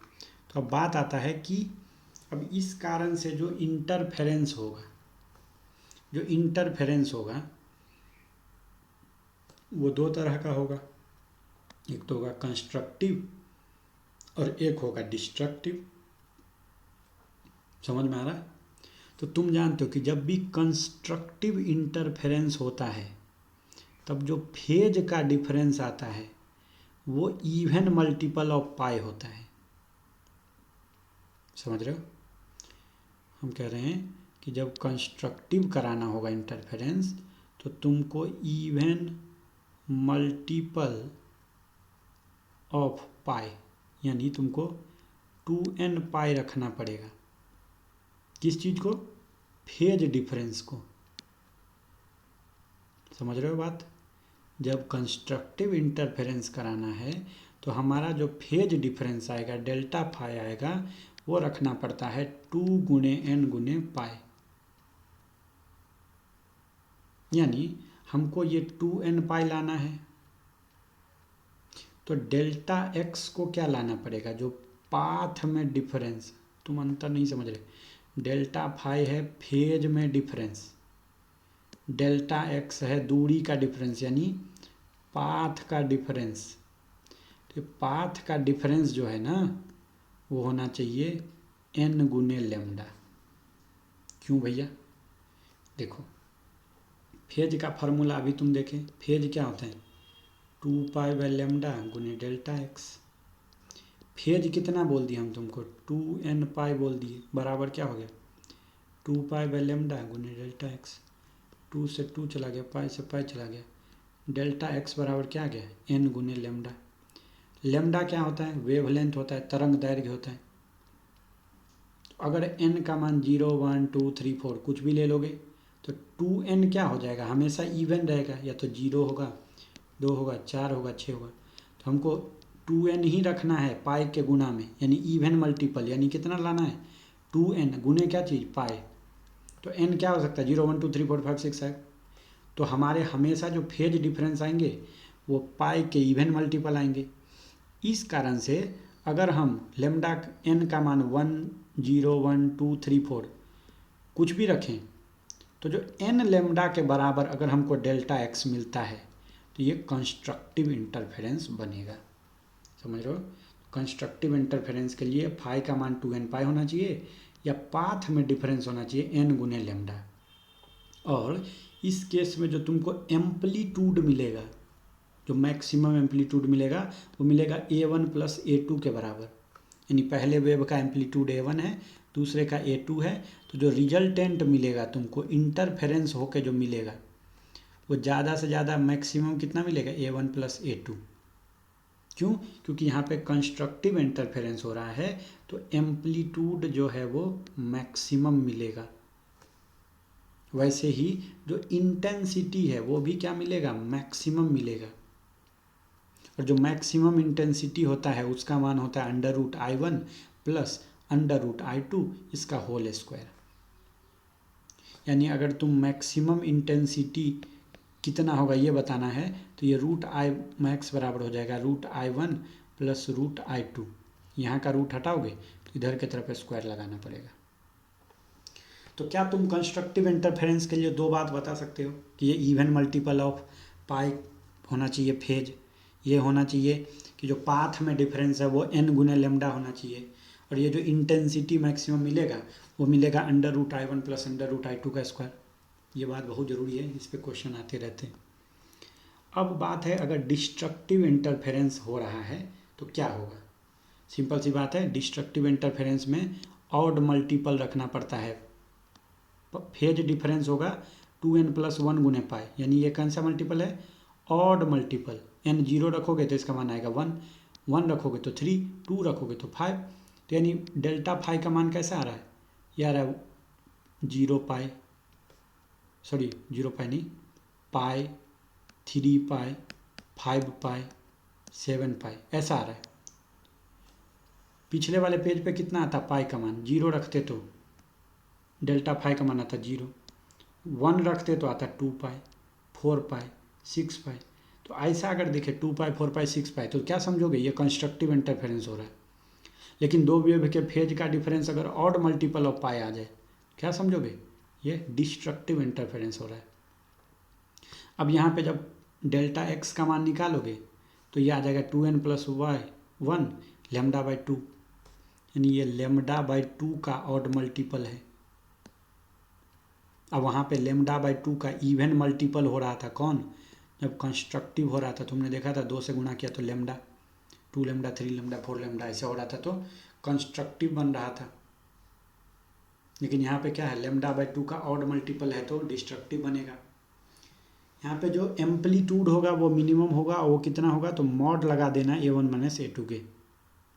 तो अब बात आता है कि अब इस कारण से जो इंटरफेरेंस होगा, जो इंटरफेरेंस होगा वो दो तरह का होगा। एक तो होगा कंस्ट्रक्टिव और एक होगा डिस्ट्रक्टिव। समझ में आ रहा है। तो तुम जानते हो कि जब भी कंस्ट्रक्टिव इंटरफेरेंस होता है तब जो फेज का डिफरेंस आता है वो इवन मल्टीपल ऑफ पाई होता है। समझ रहे हो, हम कह रहे हैं कि जब कंस्ट्रक्टिव कराना होगा इंटरफेरेंस तो तुमको इवन मल्टीपल ऑफ पाई, यानी तुमको 2n पाई रखना पड़ेगा। किस चीज़ को, फेज डिफरेंस को। समझ रहे हो बात। जब कंस्ट्रक्टिव इंटरफेरेंस कराना है तो हमारा जो फेज डिफरेंस आएगा, डेल्टा फाई आएगा, वो रखना पड़ता है 2 गुने n गुने पाई। यानी हमको ये 2n पाई लाना है, तो डेल्टा एक्स को क्या लाना पड़ेगा, जो पाथ में डिफरेंस, तुम अंतर नहीं समझ रहे, डेल्टा फाई है फेज में डिफरेंस, डेल्टा एक्स है दूरी का डिफरेंस, यानी पाथ का डिफरेंस, तो पाथ का डिफरेंस जो है ना वो होना चाहिए n गुने लेमडा। क्यों भैया? देखो फेज का फार्मूला अभी तुम देखें, फेज क्या होता है 2π/λ गुने डेल्टा एक्स। फेज कितना बोल दिया हम तुमको 2n π बोल दिए, बराबर क्या हो गया 2π/λ गुने डेल्टा एक्स। 2 से 2 चला गया, पाई से पाई चला गया, डेल्टा एक्स बराबर क्या आ गया n गुने लेमडा। लेमडा क्या होता है? वेवलेंथ होता है, तरंग दैर्घ्य होता है। तो अगर n का मान 0 1 2 3 4 कुछ भी ले लोगे तो 2n क्या हो जाएगा, हमेशा इवन रहेगा, या तो 0 होगा, 2 होगा, 4 होगा, 6 होगा। तो हमको 2n ही रखना है पाई के गुना में, यानी इवन मल्टीपल, यानी कितना लाना है 2n गुने क्या चीज़ पाई। तो n क्या हो सकता है 0 1 2 3 4 5 6 7। तो हमारे हमेशा जो फेज डिफरेंस आएंगे वो पाई के इवन मल्टीपल आएंगे। इस कारण से अगर हम लेमडा n का मान 1 0 1 2 3 4 कुछ भी रखें तो जो n लेमडा के बराबर अगर हमको डेल्टा एक्स मिलता है तो ये कंस्ट्रक्टिव इंटरफेरेंस बनेगा। समझ रहे हो? कंस्ट्रक्टिव इंटरफेरेंस के लिए फाई का मान 2n π होना चाहिए या पाथ में डिफरेंस होना चाहिए n गुने लेमडा। और इस केस में जो तुमको एम्पलीट्यूड मिलेगा, जो मैक्सिमम एम्पलीट्यूड मिलेगा वो मिलेगा a1 + a2 के बराबर। यानी पहले वेव का एम्पलीट्यूड a1 है, दूसरे का a2 है, तो जो रिजल्टेंट मिलेगा तुमको इंटरफेरेंस होके जो मिलेगा वो ज़्यादा से ज़्यादा मैक्सिमम कितना मिलेगा a1 + a2। क्यों? क्योंकि यहाँ पे कंस्ट्रक्टिव इंटरफेरेंस हो रहा है तो एम्पलीट्यूड जो है वो मैक्सिमम मिलेगा। वैसे ही जो इंटेंसिटी है वो भी क्या मिलेगा, मैक्सिमम मिलेगा। और जो मैक्सिमम इंटेंसिटी होता है उसका मान होता है √I1 + √I2 इसका होल स्क्वायर। यानी अगर तुम मैक्सिमम इंटेंसिटी कितना होगा ये बताना है तो ये √I बराबर हो जाएगा √I1 + √I2। यहाँ का रूट हटाओगे तो इधर की तरफ स्क्वायर लगाना पड़ेगा। तो क्या तुम कंस्ट्रक्टिव इंटरफेरेंस के लिए दो बात बता सकते हो कि ये इवन मल्टीपल ऑफ पाई होना चाहिए फेज, ये होना चाहिए कि जो पाथ में डिफरेंस है वो n गुने लेमडा होना चाहिए, और ये जो इंटेंसिटी मैक्सिमम मिलेगा वो मिलेगा √I1 + √I2 का स्क्वायर। ये बात बहुत ज़रूरी है, इस पर क्वेश्चन आते रहते हैं। अब बात है अगर डिस्ट्रक्टिव इंटरफेरेंस हो रहा है तो क्या होगा। सिंपल सी बात है, डिस्ट्रक्टिव इंटरफेरेंस में ऑड मल्टीपल रखना पड़ता है। फेज डिफरेंस होगा 2n + 1 गुने पाई, यानी ये कौन सा मल्टीपल है, ऑड मल्टीपल। n 0 रखोगे तो इसका मान आएगा 1, 1 रखोगे तो 3, 2 रखोगे तो 5। तो यानी डेल्टा फाई का मान कैसा आ रहा है, ये आ रहा है 0π, सॉरी 0π नहीं, पाई, 3π, 5π, 7π ऐसा आ रहा है। पिछले वाले पेज पे कितना आता पाई का मान, 0 रखते तो डेल्टा फाई का मान आता 0, 1 रखते तो आता 2π, 4π, 6π। तो ऐसा अगर देखें 2π, 4π, 6π तो क्या समझोगे, ये कंस्ट्रक्टिव इंटरफेरेंस हो रहा है। लेकिन दो वेव के फेज का डिफरेंस अगर ऑड मल्टीपल ऑफ पाई आ जाए क्या समझोगे, ये डिस्ट्रक्टिव इंटरफेरेंस हो रहा है। अब यहाँ पे जब डेल्टा एक्स का मान निकालोगे तो ये आ जाएगा 2n + 1 λ/2, यानी ये λ/2 का ऑड मल्टीपल है। अब वहाँ पे λ/2 का इवन मल्टीपल हो रहा था कौन, जब कंस्ट्रक्टिव हो रहा था तुमने देखा था 2 से गुना किया तो λ, 2 λ, 3 λ, 4 λ ऐसे हो रहा था तो कंस्ट्रक्टिव बन रहा था। लेकिन यहाँ पे क्या है, λ/2 का ऑड मल्टीपल है तो डिस्ट्रक्टिव बनेगा। यहाँ पे जो एम्पलीट्यूड होगा वो मिनिमम होगा, और वो कितना होगा तो मॉड लगा देना a1 - a2 के।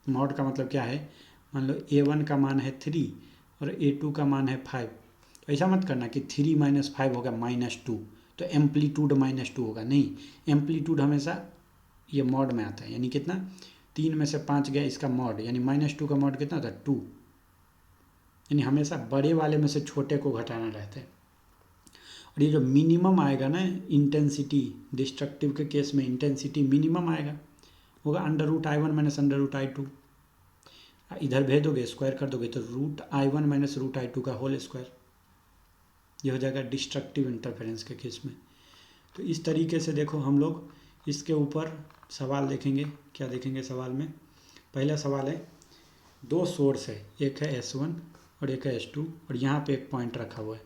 मॉड का मतलब क्या है, मान लो a1 का मान है 3 और a2 का मान है 5, तो ऐसा मत करना कि 3 - 5 होगा -2 तो एम्पलीट्यूड -2 होगा, नहीं, एम्पलीट्यूड हमेशा ये मॉड में आता है। यानी कितना, 3 में से 5 गया इसका मॉड, यानी -2 का मॉड कितना होता है 2, यानी हमेशा बड़े वाले में से छोटे को घटाना रहता है। और ये जो मिनिमम आएगा ना इंटेंसिटी, डिस्ट्रक्टिव के केस में इंटेंसिटी मिनिमम आएगा, होगा √I1 - √I2। इधर भेज दोगे स्क्वायर कर दोगे तो √I1 - √I2 का होल स्क्वायर, ये हो जाएगा डिस्ट्रक्टिव इंटरफेरेंस के केस में। तो इस तरीके से देखो हम लोग इसके ऊपर सवाल देखेंगे, क्या देखेंगे सवाल में। पहला सवाल है, दो सोर्स है, एक है S1 और एक है S2 और यहाँ पे एक पॉइंट रखा हुआ है।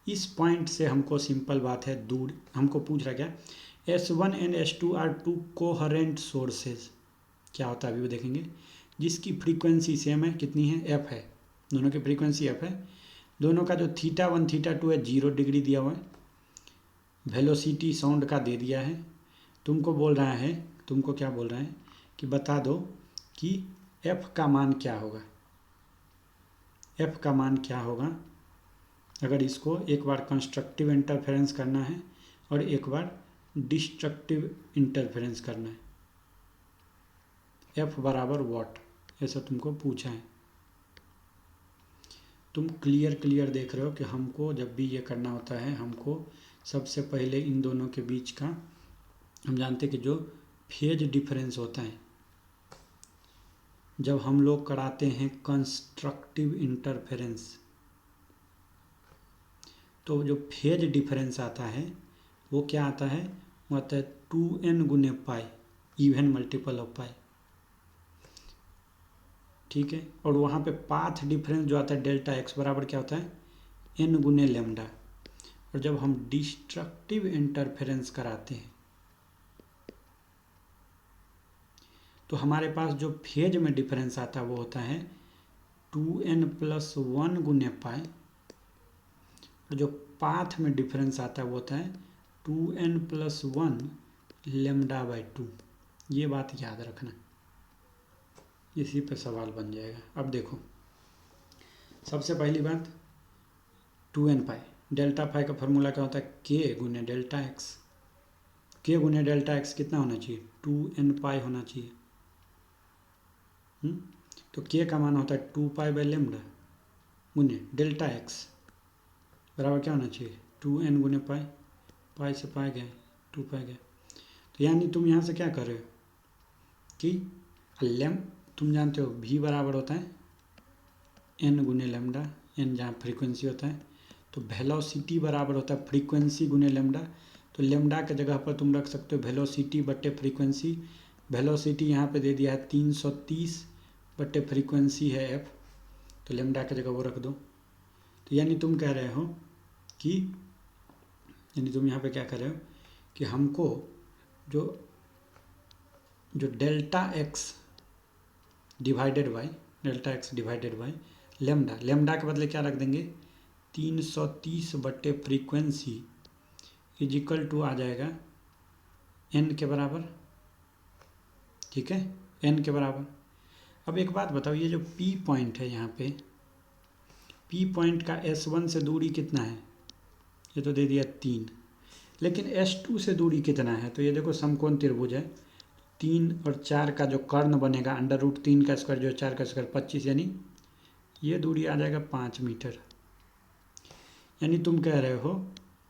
इस पॉइंट से हमको सिंपल बात है दूर, हमको पूछ रहा क्या, S1 and S2 are two coherent sources. क्या होता है अभी वो देखेंगे। जिसकी फ्रीक्वेंसी सेम है, कितनी है, f है, दोनों की फ्रीक्वेंसी f है। दोनों का जो θ1 θ2 है 0 डिग्री दिया हुआ है। वेलोसिटी साउंड का दे दिया है। तुमको बोल रहा है, तुमको क्या बोल रहा है कि बता दो कि f का मान क्या होगा। f का मान क्या होगा अगर इसको एक बार कंस्ट्रक्टिव इंटरफेरेंस करना है और एक बार डिस्ट्रक्टिव इंटरफेरेंस करना है। f बराबर वॉट, ऐसा तुमको पूछा है। तुम क्लियर देख रहे हो कि हमको जब भी ये करना होता है, हमको सबसे पहले इन दोनों के बीच का, हम जानते हैं कि जो फेज डिफरेंस होता है, जब हम लोग कराते हैं कंस्ट्रक्टिव इंटरफेरेंस, तो जो फेज डिफरेंस आता है वो क्या आता है, वो आता है 2n गुने पाई, इवन मल्टीपल ऑफ पाई, ठीक है। और वहाँ पे पाथ डिफरेंस जो आता है डेल्टा एक्स बराबर क्या होता है, n गुने लेमडा। और जब हम डिस्ट्रक्टिव इंटरफेरेंस कराते हैं तो हमारे पास जो फेज में डिफरेंस आता है वो होता है 2n+1 गुने पाई। और जो पाथ में डिफरेंस आता है वो होता है 2n+1 λ/2। ये बात याद रखना, इसी पे सवाल बन जाएगा। अब देखो, सबसे पहली बात 2n पाई, डेल्टा पाई का फॉर्मूला क्या होता है, k गुने डेल्टा एक्स। k गुने डेल्टा एक्स कितना होना चाहिए, 2n पाई होना चाहिए। तो k का मान होता है 2 पाई बाई लेमडा गुने डेल्टा एक्स बराबर क्या होना चाहिए, 2n गुने पाई, पाई से पाई गए 2 पाई गए। तो यानी तुम यहाँ से क्या कर रहे हो कि तुम जानते हो v बराबर होता है n गुने लेमडा, n जहाँ फ्रीक्वेंसी होता है, तो वेलोसिटी बराबर होता है फ्रीक्वेंसी गुने लेमडा। तो लेमडा के जगह पर तुम रख सकते हो वेलोसिटी बट्टे फ्रीक्वेंसी। वेलोसिटी यहाँ पे दे दिया है 330 बट्टे फ्रीक्वेंसी है f, तो लेमडा की जगह वो रख दो। तो यानी तुम कह रहे हो कि, यानी तुम यहाँ पे क्या कर रहे हो कि हमको जो delta x divided by lambda, lambda के बदले क्या रख देंगे 330 बट्टे फ्रीक्वेंसी इजिकल टू आ जाएगा n के बराबर, ठीक है, n के बराबर। अब एक बात बताओ, ये जो P पॉइंट है यहाँ पे, P पॉइंट का S1 से दूरी कितना है, ये तो दे दिया 3, लेकिन S2 से दूरी कितना है, तो ये देखो समकोण त्रिभुज है, 3 और 4 का जो कर्ण बनेगा √3 का स्क्वायर जो 4 का स्क्वायर 25, यानी ये दूरी आ जाएगा 5 मीटर। यानी तुम कह रहे हो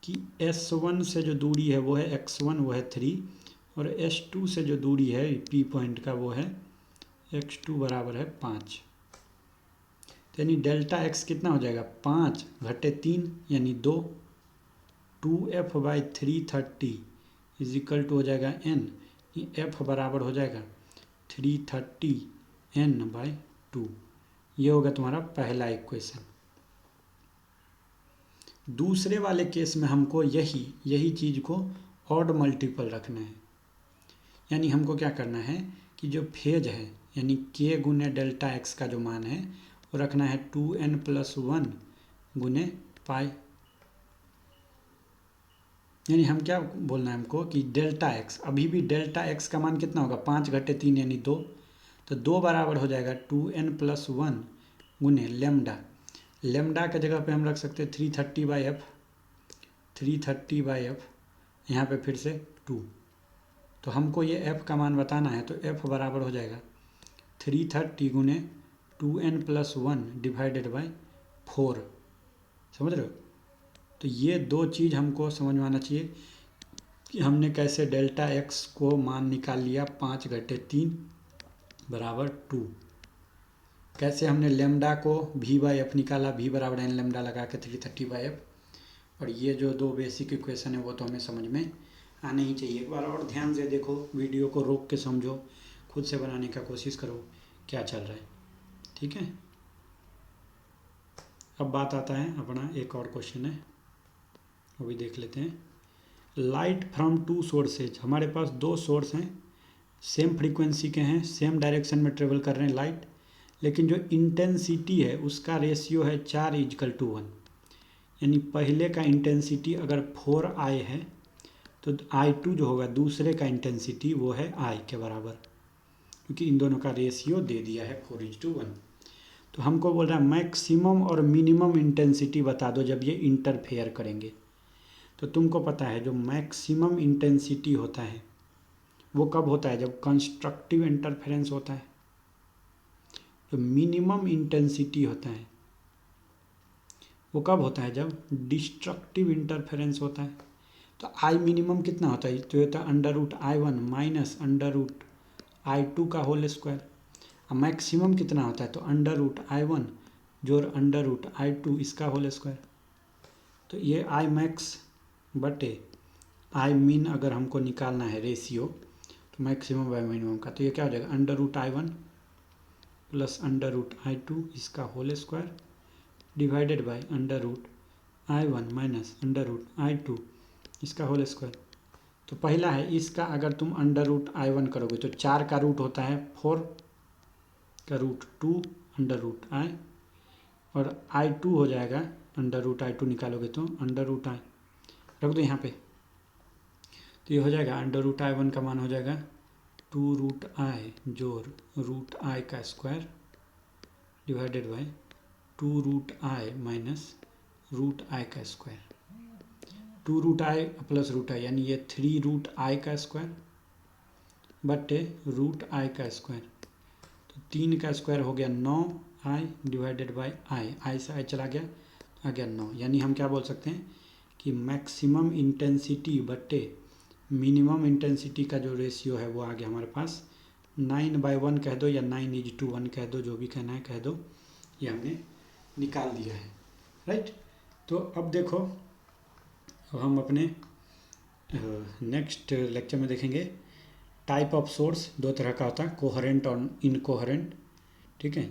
कि S1 से जो दूरी है वो है x1, वो है 3, और S2 से जो दूरी है P पॉइंट का वो है x2 बराबर है 5। तो यानी डेल्टा x कितना हो जाएगा, 5 घटे 3 यानी 2, 2f/330 इजिकल टू हो जाएगा n, f बराबर हो जाएगा 330n/2। ये होगा तुम्हारा पहला इक्वेशन। दूसरे वाले केस में हमको यही चीज़ को ऑड मल्टीपल रखना है। यानी हमको क्या करना है कि जो फेज है यानी k गुने डेल्टा एक्स का जो मान है वो रखना है 2n+1 गुने पाई। यानी हम क्या बोलना है हमको कि डेल्टा एक्स, अभी भी डेल्टा एक्स का मान कितना होगा, 5 घटे 3 यानी 2, तो 2 बराबर हो जाएगा 2n+1 गुने लेमडा। लेमडा के जगह पे हम रख सकते हैं 330/f, 330/f, यहाँ पे फिर से 2। तो हमको ये f का मान बताना है, तो f बराबर हो जाएगा 330 गुने 2n+1 डिवाइडेड बाई 4। समझ रहे हो। तो ये दो चीज़ हमको समझ में आना चाहिए कि हमने कैसे डेल्टा x को मान निकाल लिया 5 घटे 3 बराबर 2, कैसे हमने लेमडा को v/f निकाला, v बराबर n लेमडा लगा के 330/f। और ये जो दो बेसिक इक्वेशन है वो तो हमें समझ में आने ही चाहिए। एक बार और ध्यान से देखो, वीडियो को रोक के समझो, खुद से बनाने का कोशिश करो क्या चल रहा है, ठीक है। अब बात आता है अपना एक और क्वेश्चन है, वो भी देख लेते हैं। लाइट फ्रॉम टू सोर्सेज, हमारे पास दो सोर्स हैं, सेम फ्रीक्वेंसी के हैं, सेम डायरेक्शन में ट्रेवल कर रहे हैं लाइट, लेकिन जो इंटेंसिटी है उसका रेशियो है 4:1, यानी पहले का इंटेंसिटी अगर 4I है तो I2 जो होगा दूसरे का इंटेंसिटी वो है I के बराबर, क्योंकि इन दोनों का रेशियो दे दिया है 4:1। तो हमको बोल रहा है मैक्सिमम और मिनिमम इंटेंसिटी बता दो जब ये इंटरफेयर करेंगे। तो तुमको पता है जो मैक्सिमम इंटेंसिटी होता है वो कब होता है, जब कंस्ट्रक्टिव इंटरफेरेंस होता है। जो मिनिमम इंटेंसिटी होता है वो कब होता है, जब डिस्ट्रक्टिव इंटरफेरेंस होता है। तो आई मिनिमम कितना होता है, तो ये होता है √I1 माइनस √I2 का होल स्क्वायर। अब मैक्सिमम कितना होता है, तो √I1 जोड़ √I2 इसका होल स्क्वायर। तो ये आई मैक्स बटे आई मीन अगर हमको निकालना है रेशियो, तो मैक्सिमम बाय मिनिमम का, तो ये क्या हो जाएगा √I1 प्लस √I2 इसका whole square divided by √I1 minus √I2 इसका होल स्क्वायर। तो पहला है इसका अगर तुम √I1 करोगे तो 4 का रूट होता है 4 का रूट 2 √I, और I2 हो जाएगा √I2 निकालोगे तो √I रख दो यहाँ पे, तो ये हो जाएगा √I1 का मान हो जाएगा 2√I जोड़ √I का square divided bye 2√I minus √I का स्क्वायर। 2√I प्लस √I यानी ये 3√I का स्क्वायर बटे √I का स्क्वायर। तो 3 का स्क्वायर हो गया 9I डिवाइडेड बाय I से I चला गया, आ गया 9। यानी हम क्या बोल सकते हैं कि मैक्सिमम इंटेंसिटी बटे मिनिमम इंटेंसिटी का जो रेशियो है वो आ गया हमारे पास 9/1 कह दो या 9:1 कह दो, जो भी कहना है कह दो, ये हमने निकाल दिया है, राइट। तो अब देखो, अब हम अपने नेक्स्ट लेक्चर में देखेंगे टाइप ऑफ सोर्स। दो तरह का होता है, कोहेरेंट और इनकोहेरेंट, ठीक है,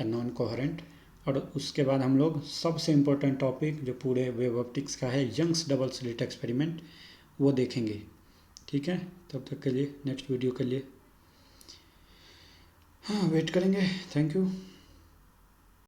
या नॉन कोहेरेंट। और उसके बाद हम लोग सबसे इम्पोर्टेंट टॉपिक जो पूरे वेव ऑप्टिक्स का है, यंग्स डबल स्लिट एक्सपेरिमेंट, वो देखेंगे, ठीक है। तब तक के लिए नेक्स्ट वीडियो के लिए हाँ वेट करेंगे। Thank you.